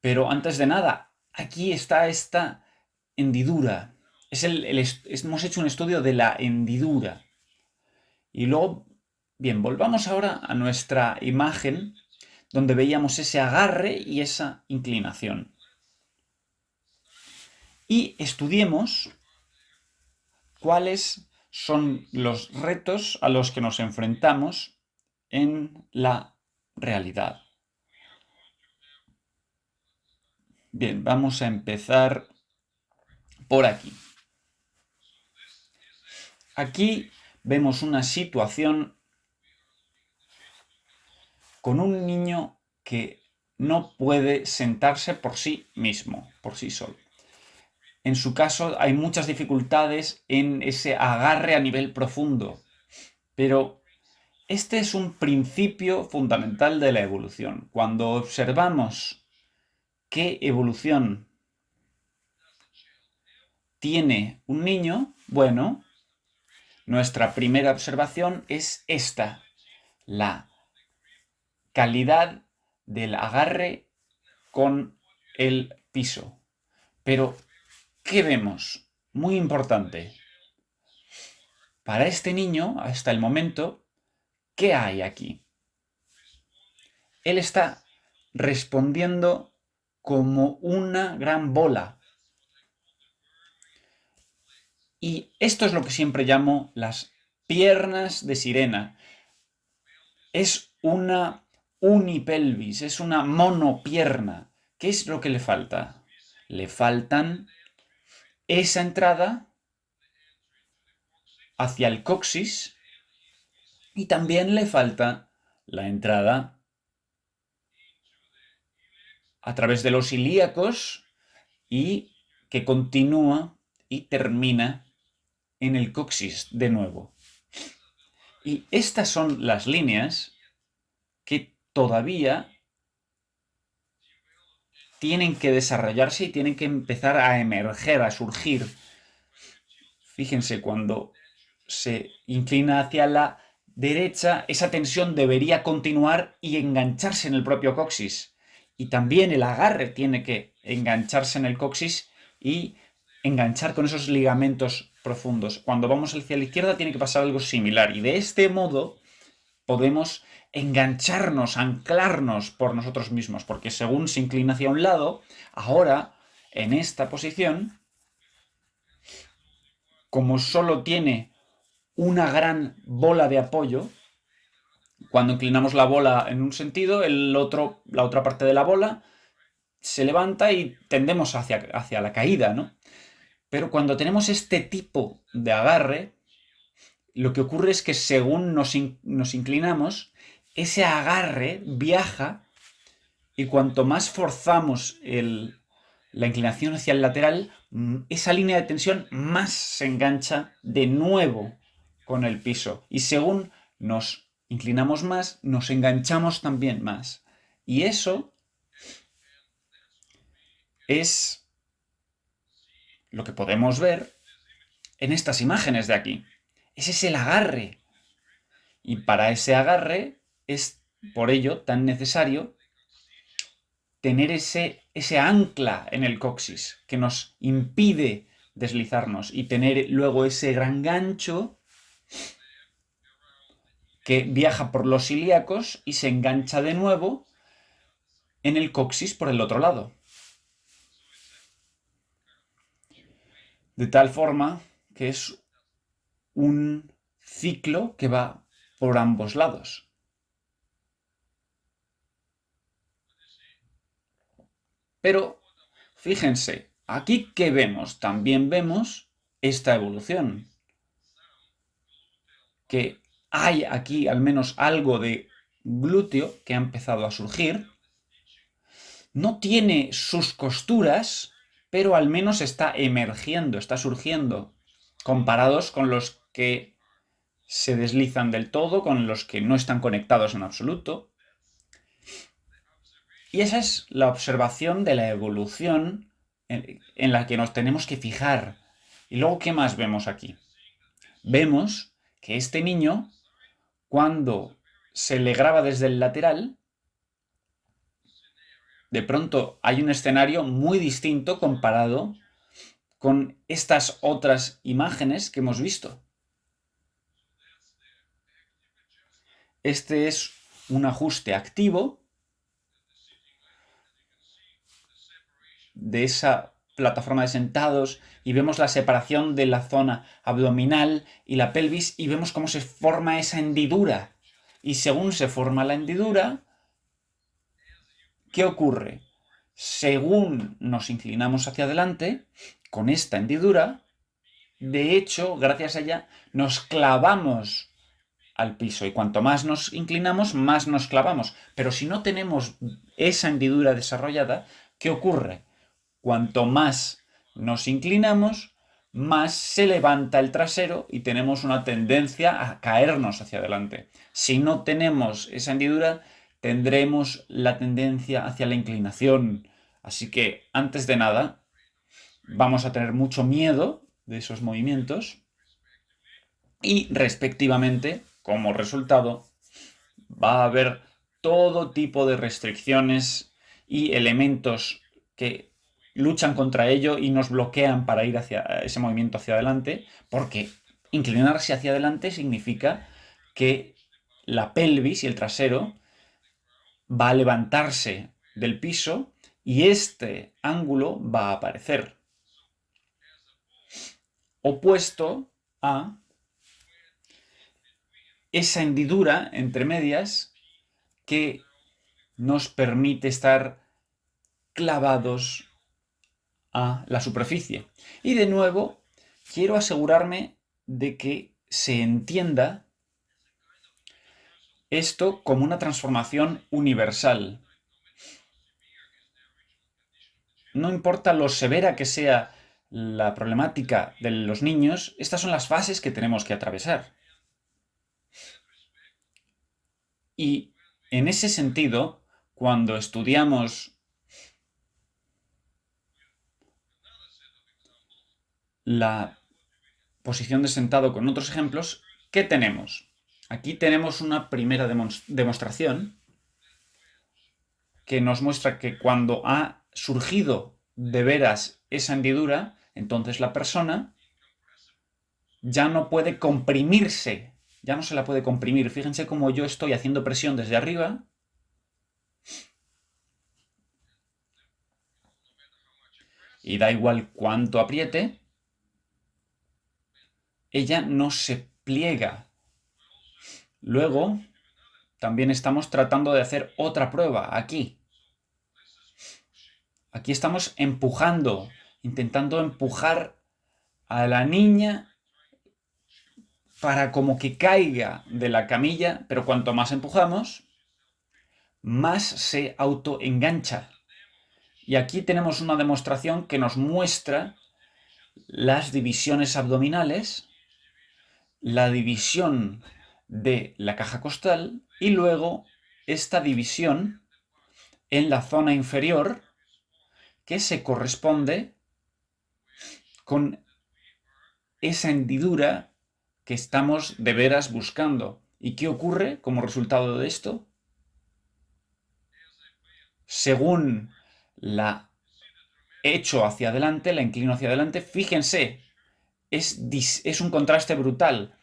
pero antes de nada, aquí está esta hendidura. Hemos hecho un estudio de la hendidura. Y luego, bien, volvamos ahora a nuestra imagen donde veíamos ese agarre y esa inclinación. Y estudiemos cuáles son los retos a los que nos enfrentamos en la realidad. Bien, vamos a empezar por aquí. Aquí vemos una situación con un niño que no puede sentarse por sí mismo, por sí solo. En su caso hay muchas dificultades en ese agarre a nivel profundo, pero Este es un principio fundamental de la evolución. Cuando observamos qué evolución tiene un niño, bueno, nuestra primera observación es esta, la calidad del agarre con el piso. Pero, ¿qué vemos? Muy importante. Para este niño, hasta el momento, ¿qué hay aquí? Él está respondiendo como una gran bola. Y esto es lo que siempre llamo las piernas de sirena. Es una unipelvis, es una monopierna. ¿Qué es lo que le falta? Le faltan esa entrada hacia el coxis y también le falta la entrada a través de los ilíacos y que continúa y termina en el coxis de nuevo. Y estas son las líneas que todavía tienen que desarrollarse y tienen que empezar a emerger, a surgir. Fíjense, cuando se inclina hacia la derecha, esa tensión debería continuar y engancharse en el propio coxis. Y también el agarre tiene que engancharse en el coxis y enganchar con esos ligamentos profundos. Cuando vamos hacia la izquierda tiene que pasar algo similar. Y de este modo podemos engancharnos, anclarnos por nosotros mismos, porque según se inclina hacia un lado, ahora, en esta posición, como solo tiene una gran bola de apoyo, cuando inclinamos la bola en un sentido, la otra parte de la bola se levanta y tendemos hacia la caída, ¿no? Pero cuando tenemos este tipo de agarre, lo que ocurre es que según nos inclinamos, ese agarre viaja y cuanto más forzamos la inclinación hacia el lateral, esa línea de tensión más se engancha de nuevo con el piso. Y según nos inclinamos más, nos enganchamos también más. Y eso es lo que podemos ver en estas imágenes de aquí. Ese es el agarre. Y para ese agarre es, por ello, tan necesario tener ese ancla en el coxis que nos impide deslizarnos y tener luego ese gran gancho que viaja por los ilíacos y se engancha de nuevo en el coxis por el otro lado. De tal forma que es un ciclo que va por ambos lados. Pero, fíjense, aquí ¿qué vemos? También vemos esta evolución. Que hay aquí al menos algo de glúteo que ha empezado a surgir. No tiene sus costuras, pero al menos está emergiendo, está surgiendo, comparados con los que se deslizan del todo, con los que no están conectados en absoluto. Y esa es la observación de la evolución en la que nos tenemos que fijar. Y luego, ¿qué más vemos aquí? Vemos que este niño, cuando se le graba desde el lateral, de pronto hay un escenario muy distinto comparado con estas otras imágenes que hemos visto. Este es un ajuste activo de esa plataforma de sentados y vemos la separación de la zona abdominal y la pelvis y vemos cómo se forma esa hendidura. Y según se forma la hendidura, ¿qué ocurre? Según nos inclinamos hacia adelante, con esta hendidura, de hecho, gracias a ella, nos clavamos al piso. Y cuanto más nos inclinamos, más nos clavamos. Pero si no tenemos esa hendidura desarrollada, ¿qué ocurre? Cuanto más nos inclinamos, más se levanta el trasero y tenemos una tendencia a caernos hacia adelante. Si no tenemos esa hendidura, tendremos la tendencia hacia la inclinación. Así que, antes de nada, vamos a tener mucho miedo de esos movimientos y, respectivamente, como resultado, va a haber todo tipo de restricciones y elementos que luchan contra ello y nos bloquean para ir hacia ese movimiento hacia adelante, porque inclinarse hacia adelante significa que la pelvis y el trasero va a levantarse del piso y este ángulo va a aparecer, opuesto a esa hendidura entre medias que nos permite estar clavados a la superficie. Y de nuevo, quiero asegurarme de que se entienda esto como una transformación universal. No importa lo severa que sea la problemática de los niños, estas son las fases que tenemos que atravesar. Y en ese sentido, cuando estudiamos la posición de sentado con otros ejemplos, ¿qué tenemos? Aquí tenemos una primera demostración que nos muestra que cuando ha surgido de veras esa hendidura, entonces la persona ya no puede comprimirse, ya no se la puede comprimir. Fíjense cómo yo estoy haciendo presión desde arriba y da igual cuánto apriete, ella no se pliega. Luego, también estamos tratando de hacer otra prueba aquí. Aquí estamos empujando, intentando empujar a la niña para como que caiga de la camilla, pero cuanto más empujamos, más se autoengancha. Y aquí tenemos una demostración que nos muestra las divisiones abdominales, la división de la caja costal y luego esta división en la zona inferior que se corresponde con esa hendidura que estamos de veras buscando. ¿Y qué ocurre como resultado de esto? Según la echo hacia adelante, la inclino hacia adelante, fíjense, es un contraste brutal.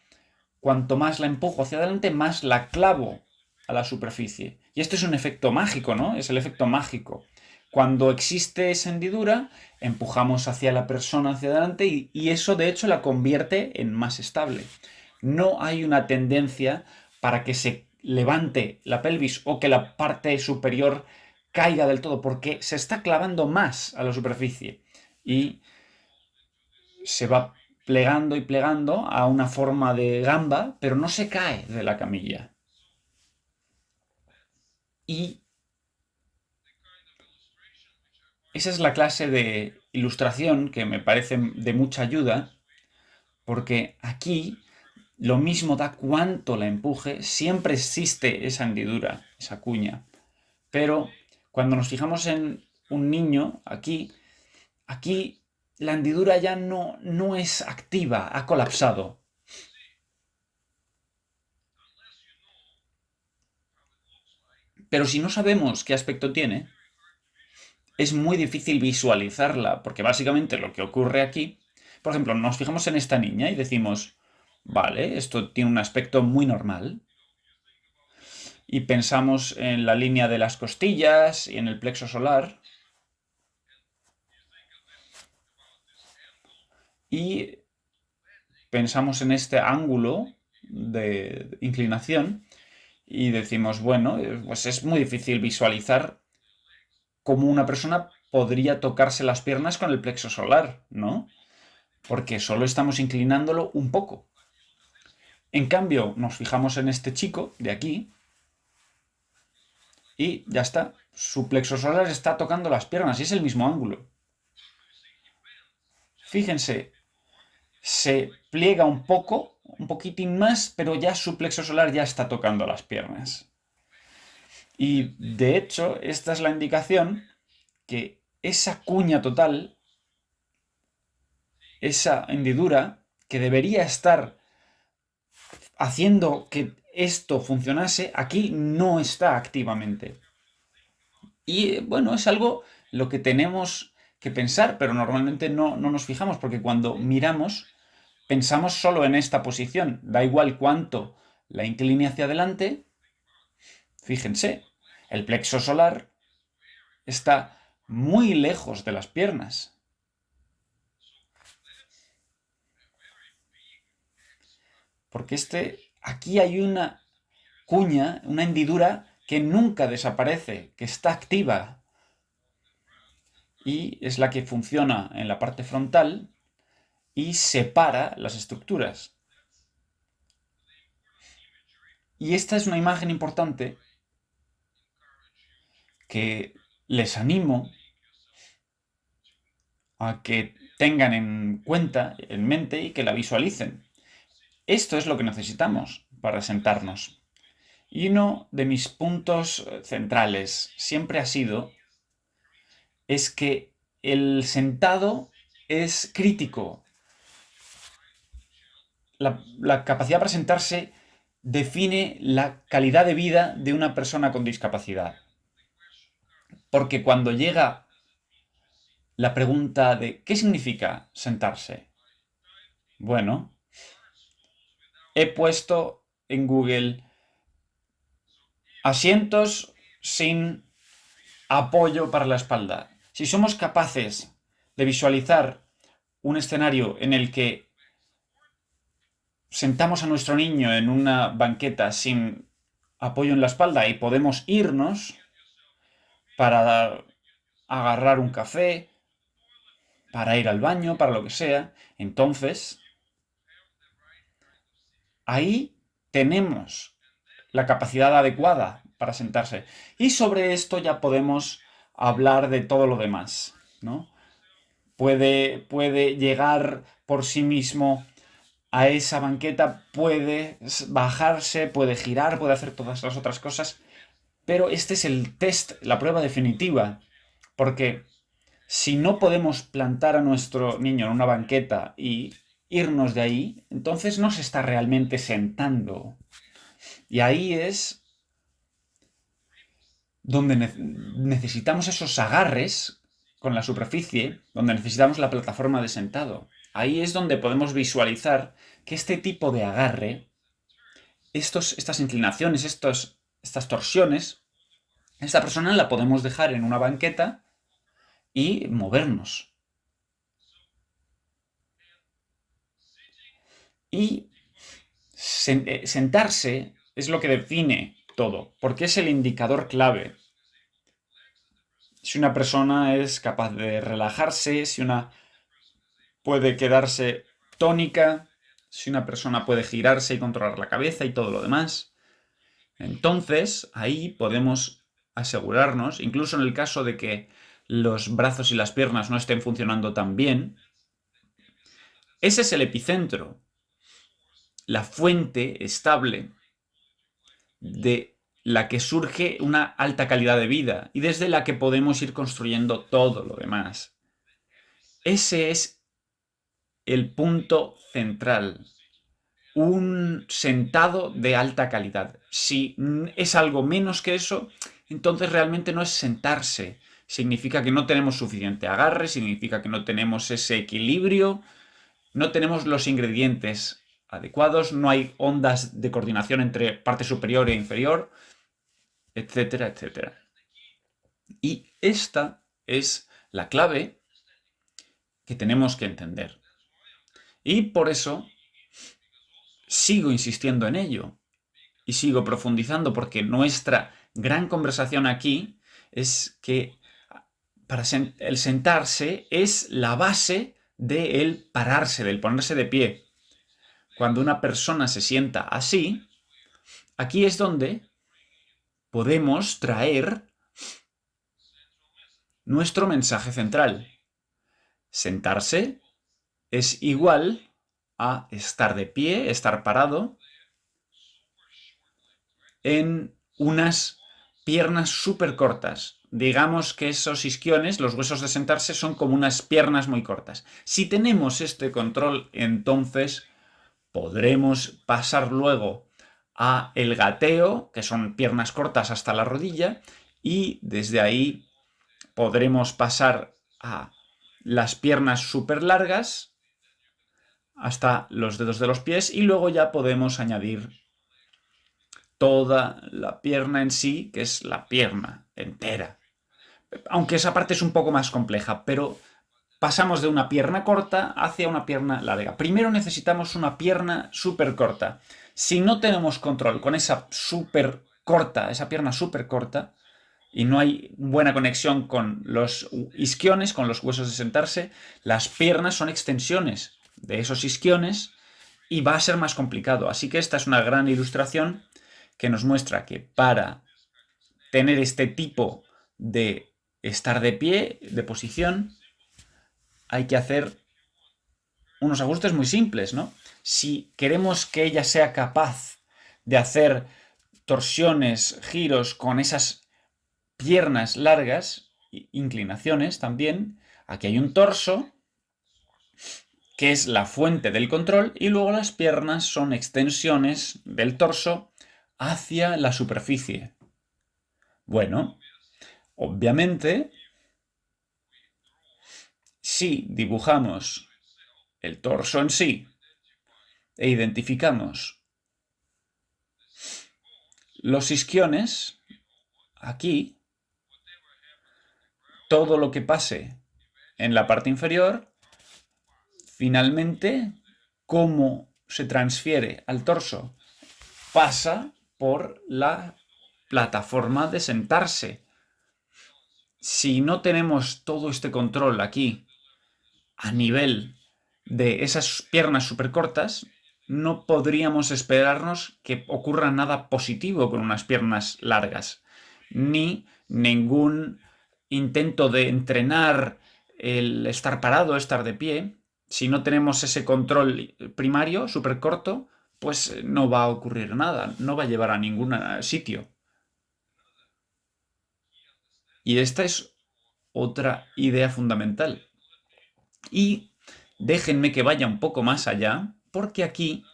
Cuanto más la empujo hacia adelante, más la clavo a la superficie. Y esto es un efecto mágico, ¿no? Es el efecto mágico. Cuando existe esa hendidura, empujamos hacia la persona hacia adelante y eso de hecho la convierte en más estable. No hay una tendencia para que se levante la pelvis o que la parte superior caiga del todo, porque se está clavando más a la superficie y se va plegando y plegando a una forma de gamba, pero no se cae de la camilla. Y esa es la clase de ilustración que me parece de mucha ayuda, porque aquí lo mismo da cuánto la empuje, siempre existe esa hendidura, esa cuña. Pero cuando nos fijamos en un niño, aquí la hendidura ya no es activa, ha colapsado. Pero si no sabemos qué aspecto tiene, es muy difícil visualizarla, porque básicamente lo que ocurre aquí, por ejemplo, nos fijamos en esta niña y decimos, vale, esto tiene un aspecto muy normal, y pensamos en la línea de las costillas y en el plexo solar, y pensamos en este ángulo de inclinación y decimos, bueno, pues es muy difícil visualizar cómo una persona podría tocarse las piernas con el plexo solar, ¿no? Porque solo estamos inclinándolo un poco. En cambio, nos fijamos en este chico de aquí y ya está. Su plexo solar está tocando las piernas y es el mismo ángulo. Fíjense, se pliega un poco, un poquitín más, pero ya su plexo solar ya está tocando las piernas. Y de hecho, esta es la indicación que esa cuña total, esa hendidura que debería estar haciendo que esto funcionase, aquí no está activamente. Y bueno, es algo lo que tenemos que pensar, pero normalmente no nos fijamos, porque cuando miramos, pensamos solo en esta posición. Da igual cuánto la incline hacia adelante. Fíjense, el plexo solar está muy lejos de las piernas. Porque aquí hay una cuña, una hendidura que nunca desaparece, que está activa. Y es la que funciona en la parte frontal y separa las estructuras. Y esta es una imagen importante que les animo a que tengan en cuenta, en mente y que la visualicen. Esto es lo que necesitamos para sentarnos. Y uno de mis puntos centrales siempre ha sido es que el sentado es crítico. La capacidad para sentarse define la calidad de vida de una persona con discapacidad. Porque cuando llega la pregunta de ¿qué significa sentarse? Bueno, he puesto en Google asientos sin apoyo para la espalda. Si somos capaces de visualizar un escenario en el que sentamos a nuestro niño en una banqueta sin apoyo en la espalda y podemos irnos para agarrar un café, para ir al baño, para lo que sea, entonces ahí tenemos la capacidad adecuada para sentarse. Y sobre esto ya podemos hablar de todo lo demás, ¿no? Puede llegar por sí mismo a esa banqueta, puede bajarse, puede girar, puede hacer todas las otras cosas, pero este es el test, la prueba definitiva, porque si no podemos plantar a nuestro niño en una banqueta y irnos de ahí, entonces no se está realmente sentando. Y ahí es donde necesitamos esos agarres con la superficie, donde necesitamos la plataforma de sentado. Ahí es donde podemos visualizar que este tipo de agarre, estas inclinaciones, estas torsiones, esta persona la podemos dejar en una banqueta y movernos. Y sentarse es lo que define todo, porque es el indicador clave. Si una persona es capaz de relajarse, si una puede quedarse tónica, si una persona puede girarse y controlar la cabeza y todo lo demás, entonces ahí podemos asegurarnos, incluso en el caso de que los brazos y las piernas no estén funcionando tan bien, ese es el epicentro, la fuente estable de la que surge una alta calidad de vida y desde la que podemos ir construyendo todo lo demás. Ese es el punto central. Un sentado de alta calidad. Si es algo menos que eso, entonces realmente no es sentarse. Significa que no tenemos suficiente agarre, significa que no tenemos ese equilibrio, no tenemos los ingredientes adecuados, no hay ondas de coordinación entre parte superior e inferior, etcétera, etcétera. Y esta es la clave que tenemos que entender. Y por eso sigo insistiendo en ello y sigo profundizando, porque nuestra gran conversación aquí es que el sentarse es la base del pararse, del ponerse de pie. Cuando una persona se sienta así, aquí es donde podemos traer nuestro mensaje central. Sentarse es igual a estar de pie, estar parado, en unas piernas súper cortas. Digamos que esos isquiones, los huesos de sentarse, son como unas piernas muy cortas. Si tenemos este control, entonces podremos pasar luego a el gateo, que son piernas cortas hasta la rodilla, y desde ahí podremos pasar a las piernas súper largas hasta los dedos de los pies, y luego ya podemos añadir toda la pierna en sí, que es la pierna entera. Aunque esa parte es un poco más compleja, pero pasamos de una pierna corta hacia una pierna larga. Primero necesitamos una pierna súper corta. Si no tenemos control con esa súper corta, esa pierna súper corta, y no hay buena conexión con los isquiones, con los huesos de sentarse, las piernas son extensiones de esos isquiones y va a ser más complicado. Así que esta es una gran ilustración que nos muestra que para tener este tipo de estar de pie, de posición, hay que hacer unos ajustes muy simples, ¿no? Si queremos que ella sea capaz de hacer torsiones, giros con esas piernas largas, inclinaciones también, aquí hay un torso, que es la fuente del control, y luego las piernas son extensiones del torso hacia la superficie. Bueno, obviamente, si dibujamos el torso en sí e identificamos los isquiones, aquí, todo lo que pase en la parte inferior, finalmente, cómo se transfiere al torso, pasa por la plataforma de sentarse. Si no tenemos todo este control aquí a nivel de esas piernas súper cortas, no podríamos esperarnos que ocurra nada positivo con unas piernas largas, ni ningún intento de entrenar el estar parado, estar de pie. Si no tenemos ese control primario súper corto, pues no va a ocurrir nada, no va a llevar a ningún sitio. Y esta es otra idea fundamental. Y déjenme que vaya un poco más allá, porque aquí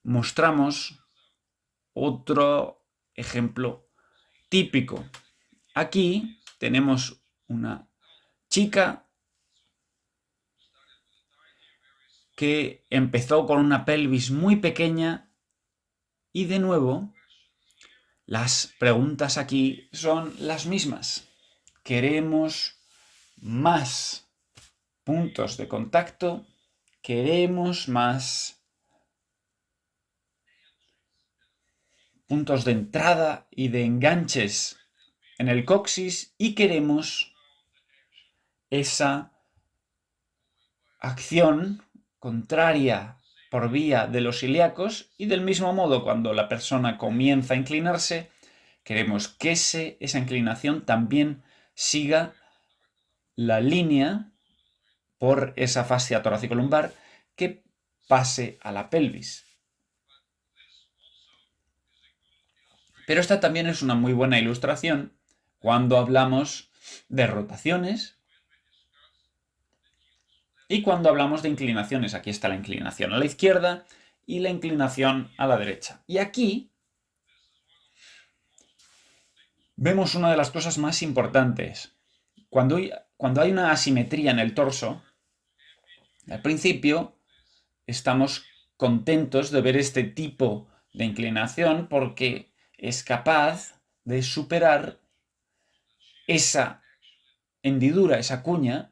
mostramos otro ejemplo típico. Aquí tenemos una chica que empezó con una pelvis muy pequeña y de nuevo las preguntas aquí son las mismas. Queremos más puntos de contacto, queremos más puntos de entrada y de enganches en el coxis y queremos esa acción contraria por vía de los ilíacos, y del mismo modo cuando la persona comienza a inclinarse, queremos que esa inclinación también siga la línea por esa fascia torácico-lumbar que pase a la pelvis. Pero esta también es una muy buena ilustración cuando hablamos de rotaciones y cuando hablamos de inclinaciones. Aquí está la inclinación a la izquierda y la inclinación a la derecha. Y aquí vemos una de las cosas más importantes. Cuando hay una asimetría en el torso, al principio estamos contentos de ver este tipo de inclinación porque es capaz de superar esa hendidura, esa cuña,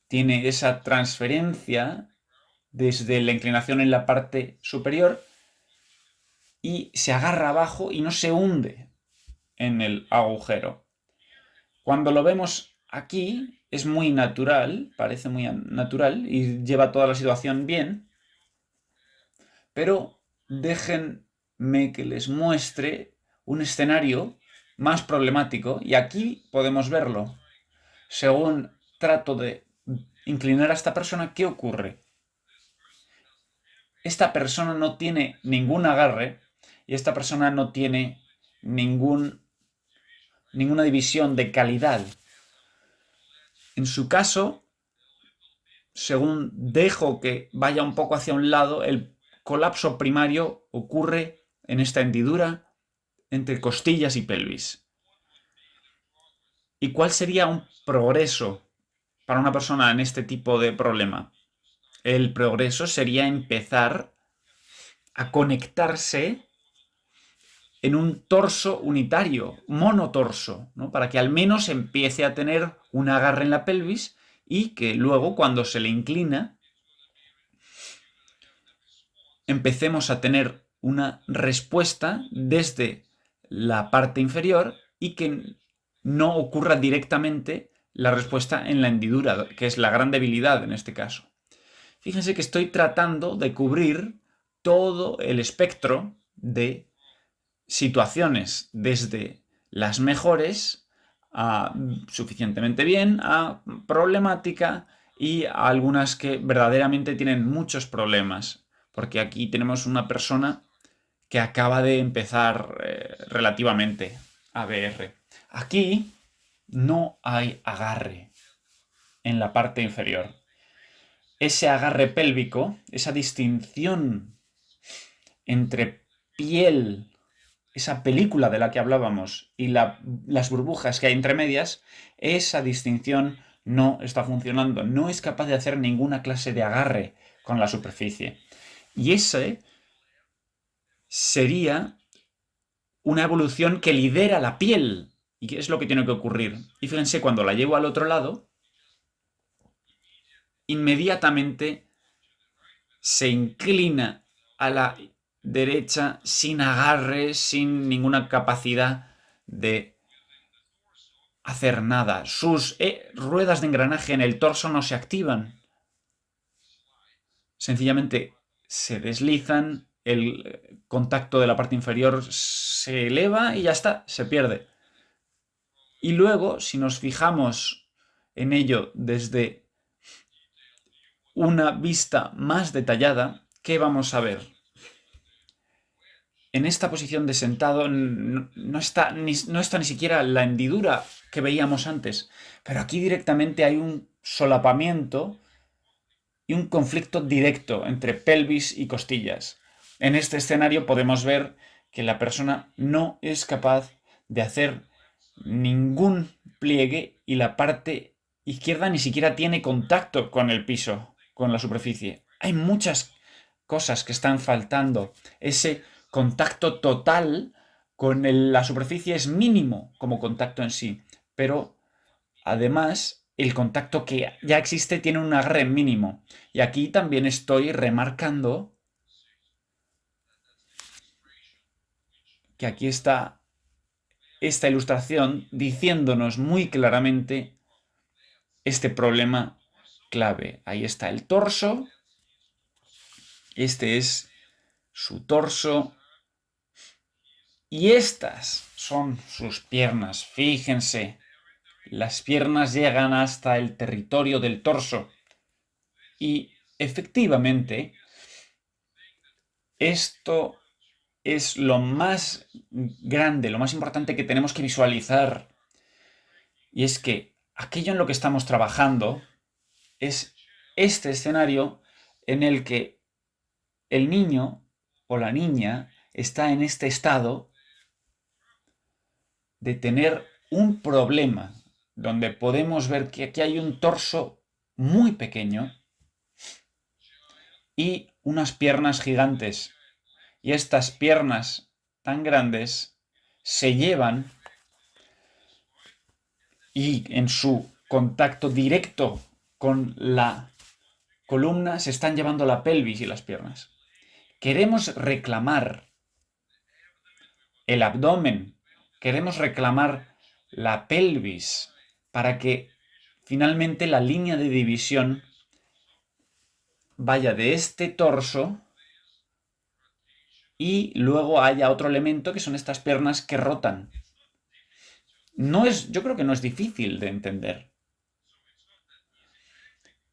tiene esa transferencia desde la inclinación en la parte superior y se agarra abajo y no se hunde en el agujero. Cuando lo vemos aquí es muy natural, parece muy natural y lleva toda la situación bien, pero déjenme que les muestre un escenario más problemático y aquí podemos verlo. Según trato de inclinar a esta persona, ¿qué ocurre? Esta persona no tiene ningún agarre y esta persona no tiene ninguna división de calidad. En su caso, según dejo que vaya un poco hacia un lado, el colapso primario ocurre en esta hendidura entre costillas y pelvis. ¿Y cuál sería un progreso para una persona en este tipo de problema? El progreso sería empezar a conectarse en un torso unitario, monotorso, ¿no? Para que al menos empiece a tener un agarre en la pelvis y que luego, cuando se le inclina, empecemos a tener una respuesta desde la parte inferior y que no ocurra directamente la respuesta en la hendidura, que es la gran debilidad en este caso. Fíjense que estoy tratando de cubrir todo el espectro de situaciones, desde las mejores a suficientemente bien, a problemática y a algunas que verdaderamente tienen muchos problemas. Porque aquí tenemos una persona que acaba de empezar relativamente ABR. Aquí no hay agarre en la parte inferior. Ese agarre pélvico, esa distinción entre piel, esa película de la que hablábamos, y las burbujas que hay entre medias, esa distinción no está funcionando. No es capaz de hacer ninguna clase de agarre con la superficie. Y ese sería una evolución que lidera la piel. ¿Y qué es lo que tiene que ocurrir? Y fíjense, cuando la llevo al otro lado, inmediatamente se inclina a la derecha sin agarre, sin ninguna capacidad de hacer nada. Sus ruedas de engranaje en el torso no se activan. Sencillamente se deslizan, el contacto de la parte inferior se eleva y ya está, se pierde. Y luego, si nos fijamos en ello desde una vista más detallada, ¿qué vamos a ver? En esta posición de sentado no está ni siquiera la hendidura que veíamos antes, pero aquí directamente hay un solapamiento y un conflicto directo entre pelvis y costillas. En este escenario podemos ver que la persona no es capaz de hacer ningún pliegue y la parte izquierda ni siquiera tiene contacto con el piso, con la superficie. Hay muchas cosas que están faltando. Ese contacto total con la superficie es mínimo como contacto en sí, pero además el contacto que ya existe tiene un agarre mínimo. Y aquí también estoy remarcando que aquí está esta ilustración diciéndonos muy claramente este problema clave. Ahí está el torso. Este es su torso. Y estas son sus piernas. Fíjense, las piernas llegan hasta el territorio del torso. Y efectivamente, esto es lo más grande, lo más importante que tenemos que visualizar. Y es que aquello en lo que estamos trabajando es este escenario en el que el niño o la niña está en este estado de tener un problema, donde podemos ver que aquí hay un torso muy pequeño y unas piernas gigantes. Y estas piernas tan grandes se llevan y en su contacto directo con la columna se están llevando la pelvis y las piernas. Queremos reclamar el abdomen, queremos reclamar la pelvis para que finalmente la línea de división vaya de este torso y luego haya otro elemento que son estas piernas que rotan. Yo creo que no es difícil de entender.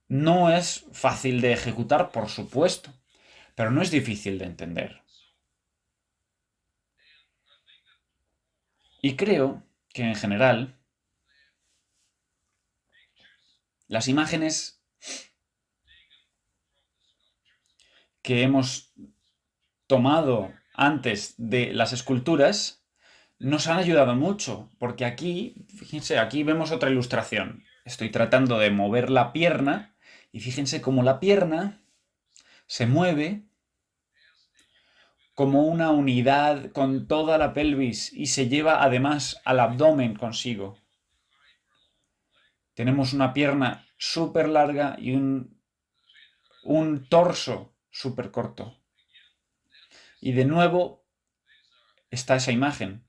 No es fácil de ejecutar, por supuesto, pero no es difícil de entender. Y creo que en general las imágenes que hemos tomado antes de las esculturas nos han ayudado mucho, porque aquí, fíjense, aquí vemos otra ilustración. Estoy tratando de mover la pierna y fíjense cómo la pierna se mueve como una unidad con toda la pelvis y se lleva además al abdomen consigo. Tenemos una pierna súper larga y un torso súper corto. Y de nuevo está esa imagen.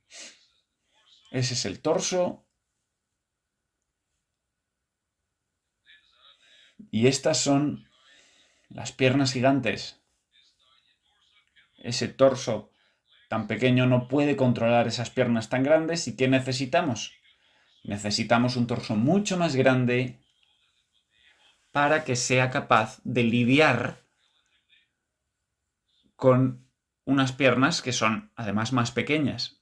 Ese es el torso. Y estas son las piernas gigantes. Ese torso tan pequeño no puede controlar esas piernas tan grandes. ¿Y qué necesitamos? Necesitamos un torso mucho más grande para que sea capaz de lidiar con unas piernas que son además más pequeñas.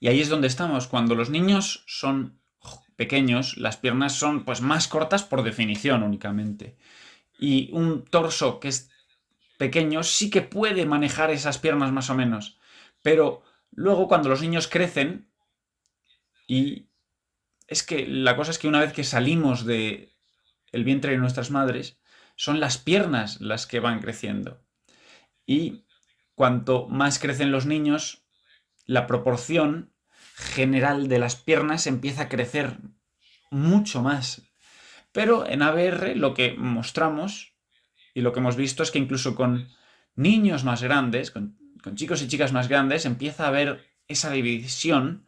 Y ahí es donde estamos. Cuando los niños son pequeños, las piernas son pues más cortas por definición únicamente. Y un torso que es pequeño sí que puede manejar esas piernas más o menos. Pero luego cuando los niños crecen, y es que la cosa es que una vez que salimos de el vientre de nuestras madres, son las piernas las que van creciendo. Y cuanto más crecen los niños, la proporción general de las piernas empieza a crecer mucho más. Pero en ABR lo que mostramos y lo que hemos visto es que incluso con niños más grandes, con chicos y chicas más grandes, empieza a haber esa división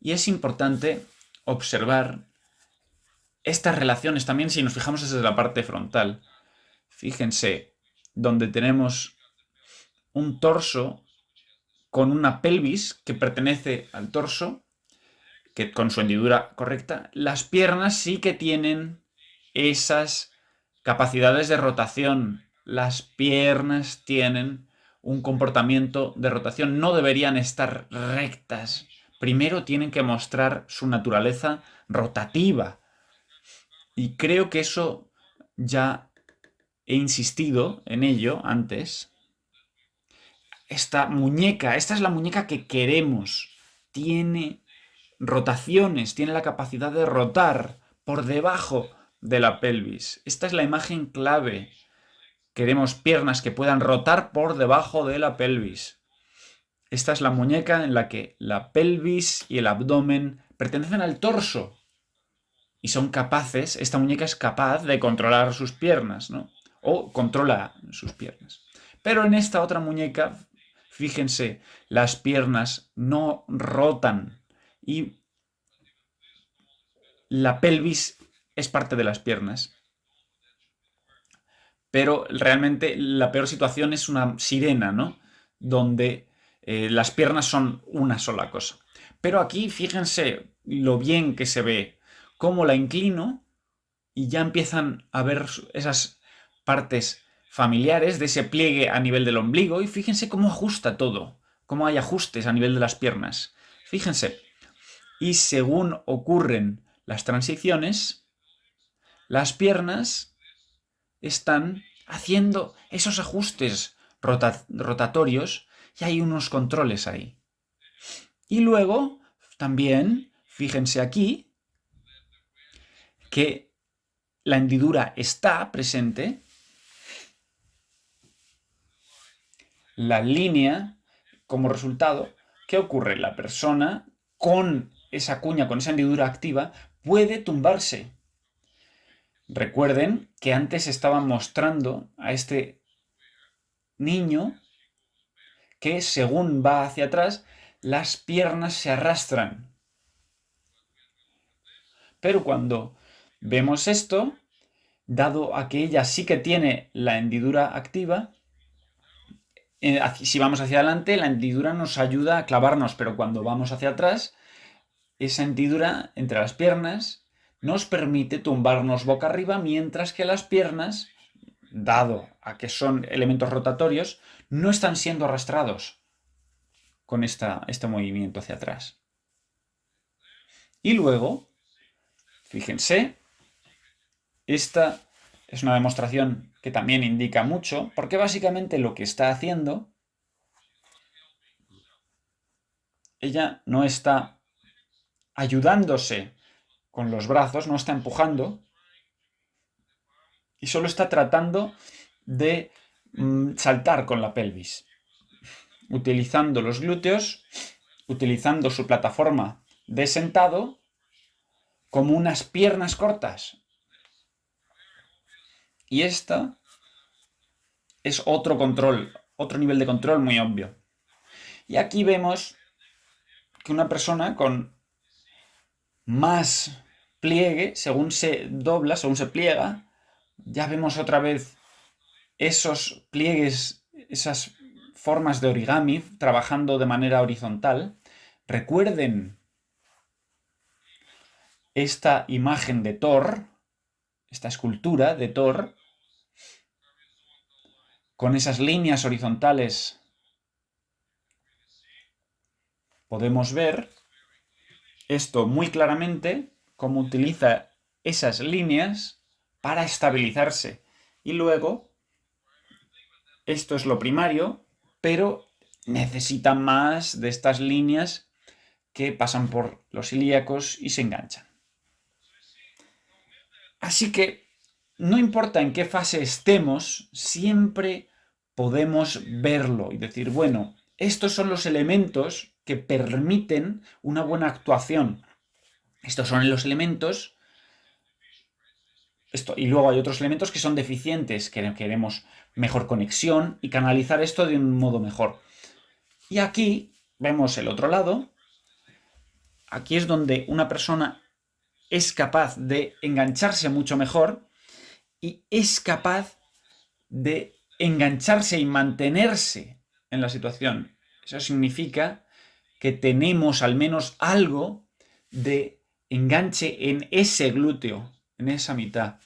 y es importante observar estas relaciones también si nos fijamos desde la parte frontal. Fíjense, donde tenemos un torso con una pelvis que pertenece al torso, que con su hendidura correcta, las piernas sí que tienen esas capacidades de rotación. Las piernas tienen un comportamiento de rotación, no deberían estar rectas. Primero tienen que mostrar su naturaleza rotativa. Y creo que eso ya he insistido en ello antes. Esta es la muñeca que queremos. Tiene rotaciones, tiene la capacidad de rotar por debajo de la pelvis. Esta es la imagen clave. Queremos piernas que puedan rotar por debajo de la pelvis. Esta es la muñeca en la que la pelvis y el abdomen pertenecen al torso. Y son capaces, esta muñeca es capaz de controlar sus piernas, ¿no? O controla sus piernas. Pero en esta otra muñeca, fíjense, las piernas no rotan y la pelvis es parte de las piernas. Pero realmente la peor situación es una sirena, ¿no? Donde las piernas son una sola cosa. Pero aquí fíjense lo bien que se ve, cómo la inclino y ya empiezan a ver esas partes familiares de ese pliegue a nivel del ombligo y fíjense cómo ajusta todo, cómo hay ajustes a nivel de las piernas. Fíjense. Y según ocurren las transiciones, las piernas están haciendo esos ajustes rotatorios y hay unos controles ahí. Y luego, también, fíjense aquí, que la hendidura está presente, la línea, como resultado, ¿qué ocurre? La persona con esa cuña, con esa hendidura activa, puede tumbarse. Recuerden que antes estaban mostrando a este niño que según va hacia atrás, las piernas se arrastran. Pero cuando vemos esto, dado a que ella sí que tiene la hendidura activa, si vamos hacia adelante, la hendidura nos ayuda a clavarnos, pero cuando vamos hacia atrás, esa hendidura entre las piernas nos permite tumbarnos boca arriba, mientras que las piernas, dado a que son elementos rotatorios, no están siendo arrastrados con este movimiento hacia atrás. Y luego, fíjense, esta es una demostración que también indica mucho, porque básicamente lo que está haciendo, ella no está ayudándose con los brazos, no está empujando, y solo está tratando de saltar con la pelvis, utilizando los glúteos, utilizando su plataforma de sentado como unas piernas cortas. Y esta es otro control, otro nivel de control muy obvio. Y aquí vemos que una persona con más pliegue, según se dobla, según se pliega, ya vemos otra vez esos pliegues, esas formas de origami trabajando de manera horizontal. Recuerden esta imagen de Thor, esta escultura de Thor, con esas líneas horizontales. Podemos ver esto muy claramente, cómo utiliza esas líneas para estabilizarse. Y luego, esto es lo primario, pero necesita más de estas líneas que pasan por los ilíacos y se enganchan. Así que, no importa en qué fase estemos, siempre podemos verlo y decir, bueno, estos son los elementos que permiten una buena actuación. Estos son los elementos. Y luego hay otros elementos que son deficientes, que queremos mejor conexión y canalizar esto de un modo mejor. Y aquí vemos el otro lado. Aquí es donde una persona es capaz de engancharse mucho mejor y es capaz de engancharse y mantenerse en la situación. Eso significa que tenemos al menos algo de enganche en ese glúteo, en esa mitad.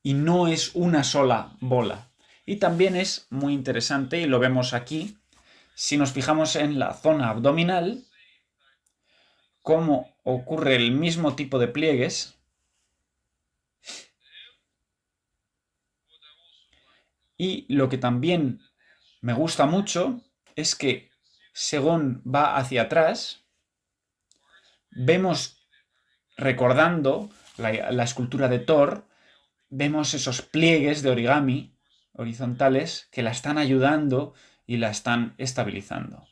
Y no es una sola bola. Y también es muy interesante, y lo vemos aquí, si nos fijamos en la zona abdominal, cómo ocurre el mismo tipo de pliegues. Y lo que también me gusta mucho es que según va hacia atrás, vemos, recordando la escultura de Thor, vemos esos pliegues de origami horizontales que la están ayudando y la están estabilizando.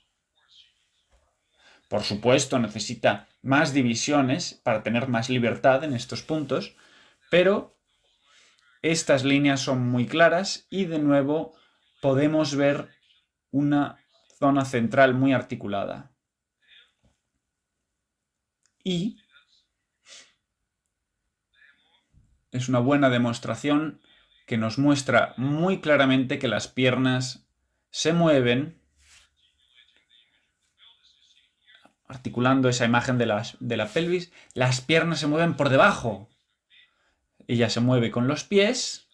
Por supuesto, necesita más divisiones para tener más libertad en estos puntos, pero estas líneas son muy claras y de nuevo podemos ver una zona central muy articulada. Y es una buena demostración que nos muestra muy claramente que las piernas se mueven, articulando esa imagen de la pelvis, las piernas se mueven por debajo. Ella se mueve con los pies,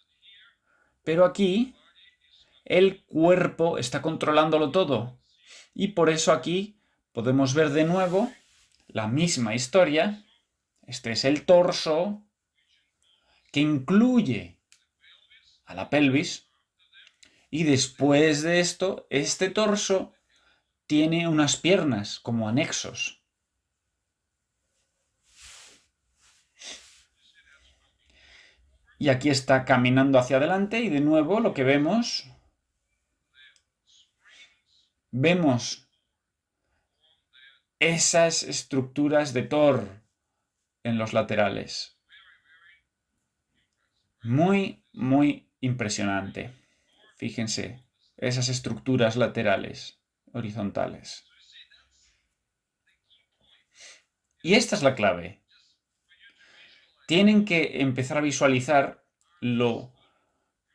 pero aquí el cuerpo está controlándolo todo. Y por eso aquí podemos ver de nuevo la misma historia. Este es el torso, que incluye a la pelvis. Y después de esto, este torso tiene unas piernas como anexos. Y aquí está caminando hacia adelante y de nuevo lo que vemos esas estructuras de Thor en los laterales. Muy, muy impresionante. Fíjense, esas estructuras laterales, horizontales. Y esta es la clave. Tienen que empezar a visualizar lo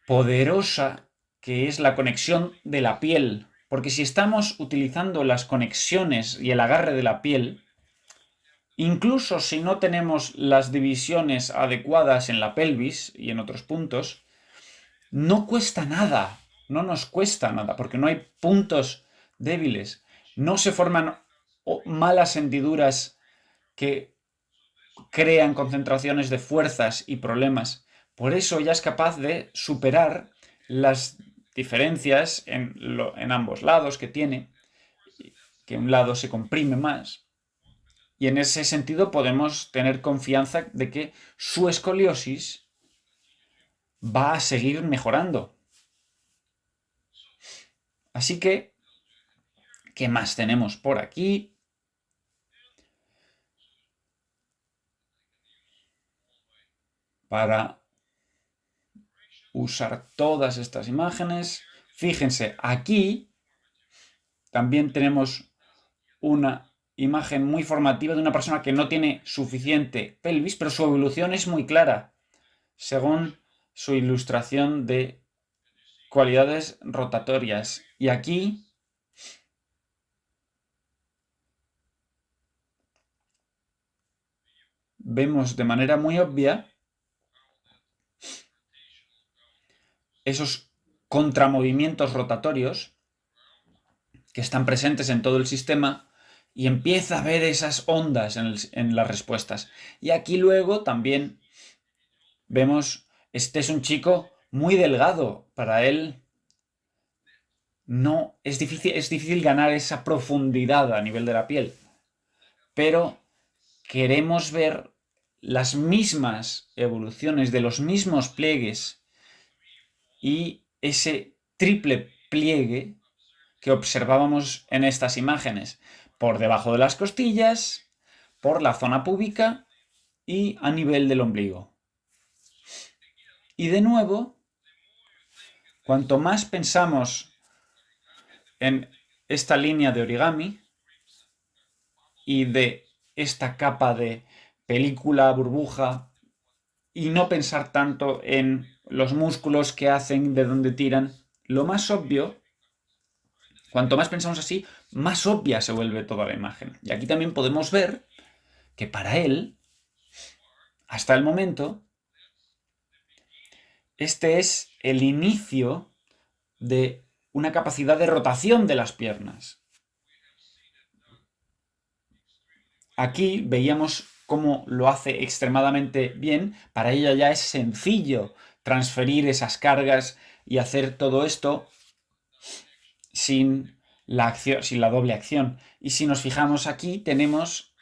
poderosa que es la conexión de la piel. Porque si estamos utilizando las conexiones y el agarre de la piel, Incluso si no tenemos las divisiones adecuadas en la pelvis y en otros puntos, no cuesta nada, no nos cuesta nada, porque no hay puntos débiles. No se forman malas hendiduras que crean concentraciones de fuerzas y problemas. Por eso ya es capaz de superar las diferencias en ambos lados que tiene, que un lado se comprime más. Y en ese sentido podemos tener confianza de que su escoliosis va a seguir mejorando. Así que, ¿qué más tenemos por aquí? Para usar todas estas imágenes. Fíjense, aquí también tenemos una imagen muy formativa de una persona que no tiene suficiente pelvis, pero su evolución es muy clara, según su ilustración de cualidades rotatorias. Y aquí vemos de manera muy obvia esos contramovimientos rotatorios que están presentes en todo el sistema y empieza a ver esas ondas en las respuestas. Y aquí luego también vemos, este es un chico muy delgado, para él no es difícil ganar esa profundidad a nivel de la piel, pero queremos ver las mismas evoluciones de los mismos pliegues y ese triple pliegue que observábamos en estas imágenes, por debajo de las costillas, por la zona púbica y a nivel del ombligo. Y de nuevo, cuanto más pensamos en esta línea de origami y de esta capa de película, burbuja, y no pensar tanto en los músculos que hacen, de dónde tiran, lo más obvio, cuanto más pensamos así, más obvia se vuelve toda la imagen. Y aquí también podemos ver que para él, hasta el momento, este es el inicio de una capacidad de rotación de las piernas. Aquí veíamos cómo lo hace extremadamente bien. Para ella ya es sencillo transferir esas cargas y hacer todo esto sin la doble acción. Y si nos fijamos aquí, tenemos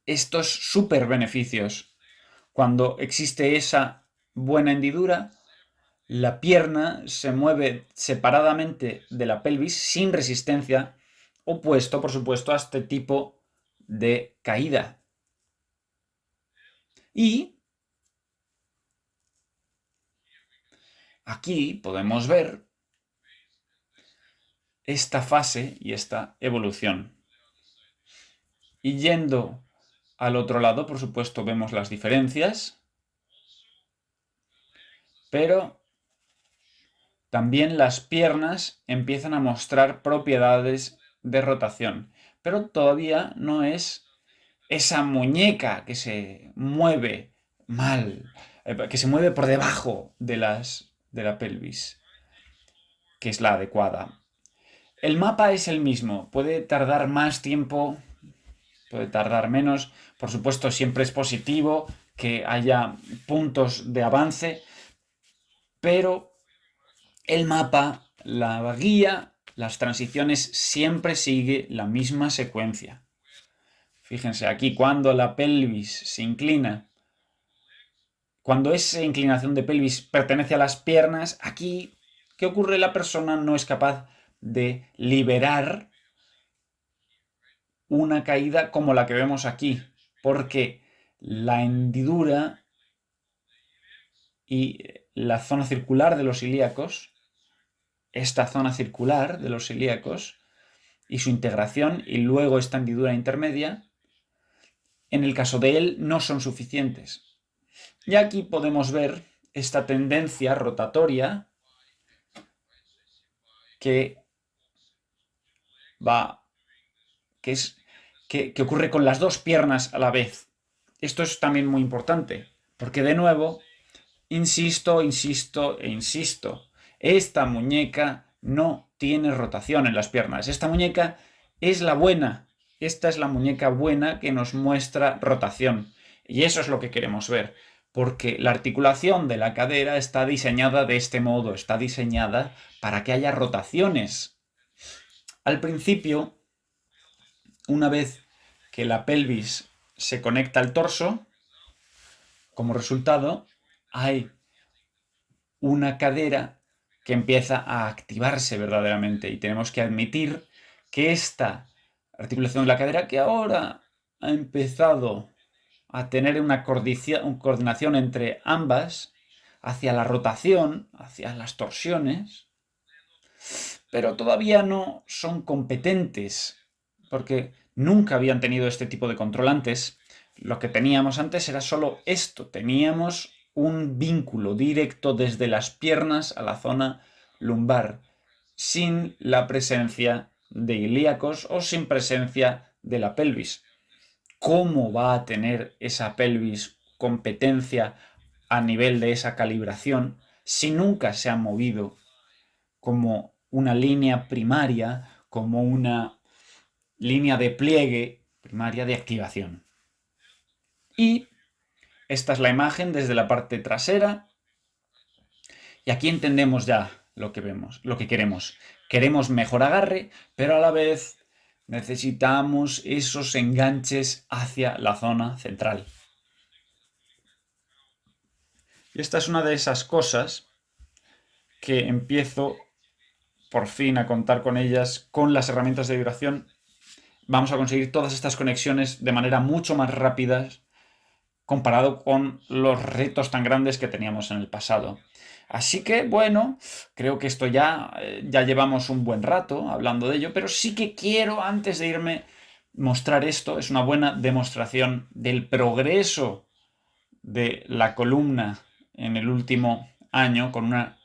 estos super beneficios. Cuando existe esa buena hendidura, la pierna se mueve separadamente de la pelvis sin resistencia, opuesto, por supuesto, a este tipo de caída. Y aquí podemos ver esta fase y esta evolución. Y yendo al otro lado, por supuesto, vemos las diferencias, pero también las piernas empiezan a mostrar propiedades de rotación, pero todavía no es esa muñeca que se mueve mal, que se mueve por debajo de la pelvis, que es la adecuada. El mapa es el mismo, puede tardar más tiempo, puede tardar menos, por supuesto siempre es positivo que haya puntos de avance, pero el mapa, la guía, las transiciones siempre sigue la misma secuencia. Fíjense aquí, cuando la pelvis se inclina, cuando esa inclinación de pelvis pertenece a las piernas, aquí, ¿qué ocurre? La persona no es capaz de liberar una caída como la que vemos aquí, porque la hendidura y la zona circular de los ilíacos, esta zona circular de los ilíacos y su integración y luego esta hendidura intermedia, en el caso de él no son suficientes. Y aquí podemos ver esta tendencia rotatoria que que ocurre con las dos piernas a la vez. Esto es también muy importante, porque de nuevo, insisto, insisto e insisto, esta muñeca no tiene rotación en las piernas. Esta muñeca es la buena. Esta es la muñeca buena que nos muestra rotación. Y eso es lo que queremos ver, porque la articulación de la cadera está diseñada de este modo, está diseñada para que haya rotaciones. Al principio, una vez que la pelvis se conecta al torso, como resultado, hay una cadera que empieza a activarse verdaderamente y tenemos que admitir que esta articulación de la cadera, que ahora ha empezado a tener una coordinación entre ambas hacia la rotación, hacia las torsiones, pero todavía no son competentes porque nunca habían tenido este tipo de control antes. Lo que teníamos antes era solo esto, teníamos un vínculo directo desde las piernas a la zona lumbar, sin la presencia de ilíacos o sin presencia de la pelvis. ¿Cómo va a tener esa pelvis competencia a nivel de esa calibración si nunca se ha movido como una línea primaria, como una línea de pliegue primaria de activación? Y esta es la imagen desde la parte trasera. Y aquí entendemos ya lo que vemos, lo que queremos. Queremos mejor agarre, pero a la vez necesitamos esos enganches hacia la zona central. Y esta es una de esas cosas que empiezo por fin a contar con ellas, con las herramientas de vibración. Vamos a conseguir todas estas conexiones de manera mucho más rápida comparado con los retos tan grandes que teníamos en el pasado. Así que, bueno, creo que esto ya llevamos un buen rato hablando de ello, pero sí que quiero, antes de irme, mostrar esto. Es una buena demostración del progreso de la columna en el último año, con una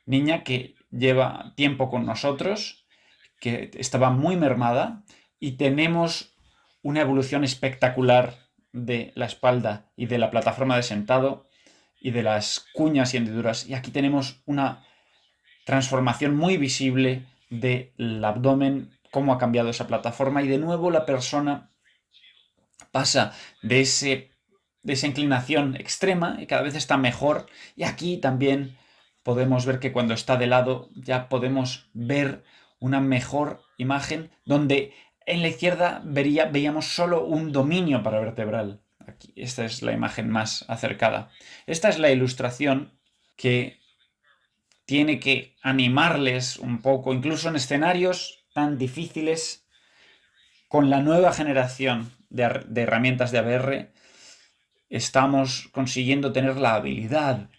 niña que lleva tiempo con nosotros, que estaba muy mermada, y tenemos una evolución espectacular de la espalda y de la plataforma de sentado y de las cuñas y hendiduras. Y aquí tenemos una transformación muy visible del abdomen, cómo ha cambiado esa plataforma, y de nuevo la persona pasa de esa inclinación extrema y cada vez está mejor. Y aquí también podemos ver que cuando está de lado ya podemos ver una mejor imagen donde en la izquierda veíamos solo un dominio paravertebral. Aquí, esta es la imagen más acercada. Esta es la ilustración que tiene que animarles un poco, incluso en escenarios tan difíciles. Con la nueva generación de herramientas de ABR estamos consiguiendo tener la habilidad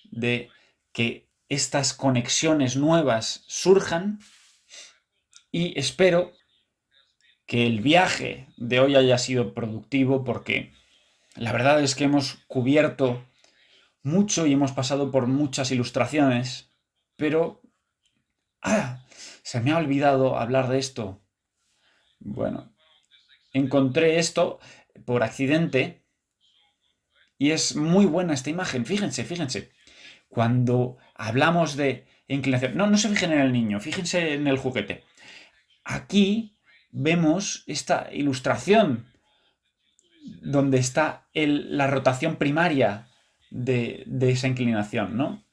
de que estas conexiones nuevas surjan, y espero que el viaje de hoy haya sido productivo, porque la verdad es que hemos cubierto mucho y hemos pasado por muchas ilustraciones, pero se me ha olvidado hablar de esto. Bueno, encontré esto por accidente y es muy buena esta imagen. Fíjense, fíjense. Cuando hablamos de inclinación, no se fijen en el niño, fíjense en el juguete. Aquí vemos esta ilustración donde está la rotación primaria de esa inclinación, ¿no?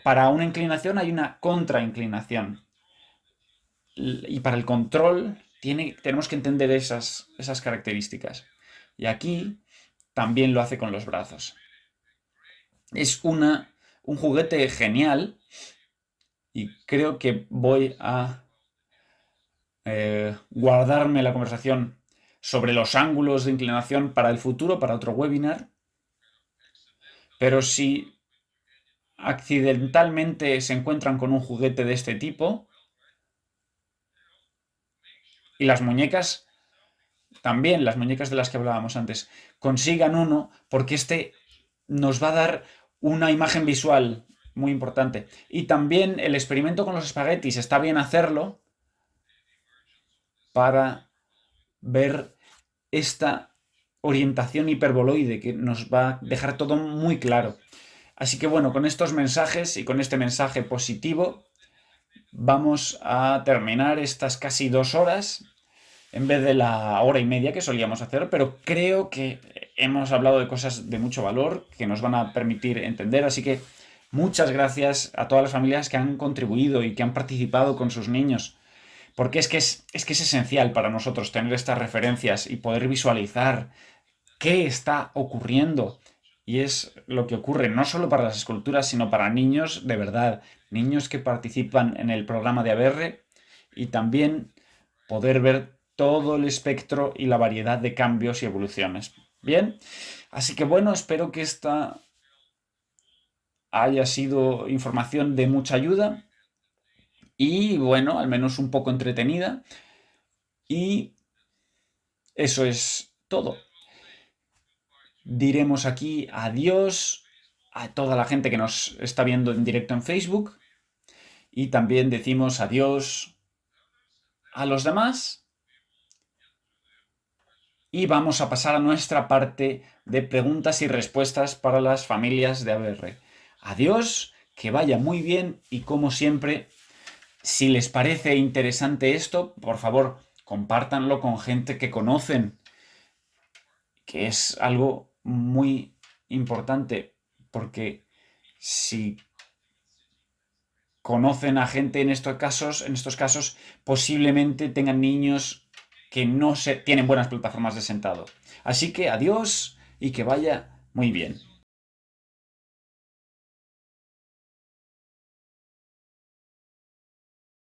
Para una inclinación hay una contrainclinación. Y para el control tenemos que entender esas características. Y aquí también lo hace con los brazos. Es un juguete genial, y creo que voy a guardarme la conversación sobre los ángulos de inclinación para el futuro, para otro webinar. Pero si accidentalmente se encuentran con un juguete de este tipo, y las muñecas también, las muñecas de las que hablábamos antes, consigan uno, porque este nos va a dar una imagen visual muy importante. Y también el experimento con los espaguetis, está bien hacerlo para ver esta orientación hiperboloide que nos va a dejar todo muy claro. Así que bueno, con estos mensajes y con este mensaje positivo vamos a terminar estas casi 2 horas en vez de la hora y media que solíamos hacer, pero creo que hemos hablado de cosas de mucho valor que nos van a permitir entender, así que muchas gracias a todas las familias que han contribuido y que han participado con sus niños, porque es que es esencial para nosotros tener estas referencias y poder visualizar qué está ocurriendo. Y es lo que ocurre no solo para las esculturas, sino para niños de verdad, niños que participan en el programa de ABR, y también poder ver todo el espectro y la variedad de cambios y evoluciones. Bien, así que bueno, espero que esta haya sido información de mucha ayuda y bueno, al menos un poco entretenida. Y eso es todo. Diremos aquí adiós a toda la gente que nos está viendo en directo en Facebook y también decimos adiós a los demás y vamos a pasar a nuestra parte de preguntas y respuestas para las familias de ABR. Adiós, que vaya muy bien y como siempre, si les parece interesante esto, por favor, compártanlo con gente que conocen, que es algo muy importante, porque si conocen a gente en estos casos, posiblemente tengan niños que no tienen buenas plataformas de sentado. Así que adiós y que vaya muy bien.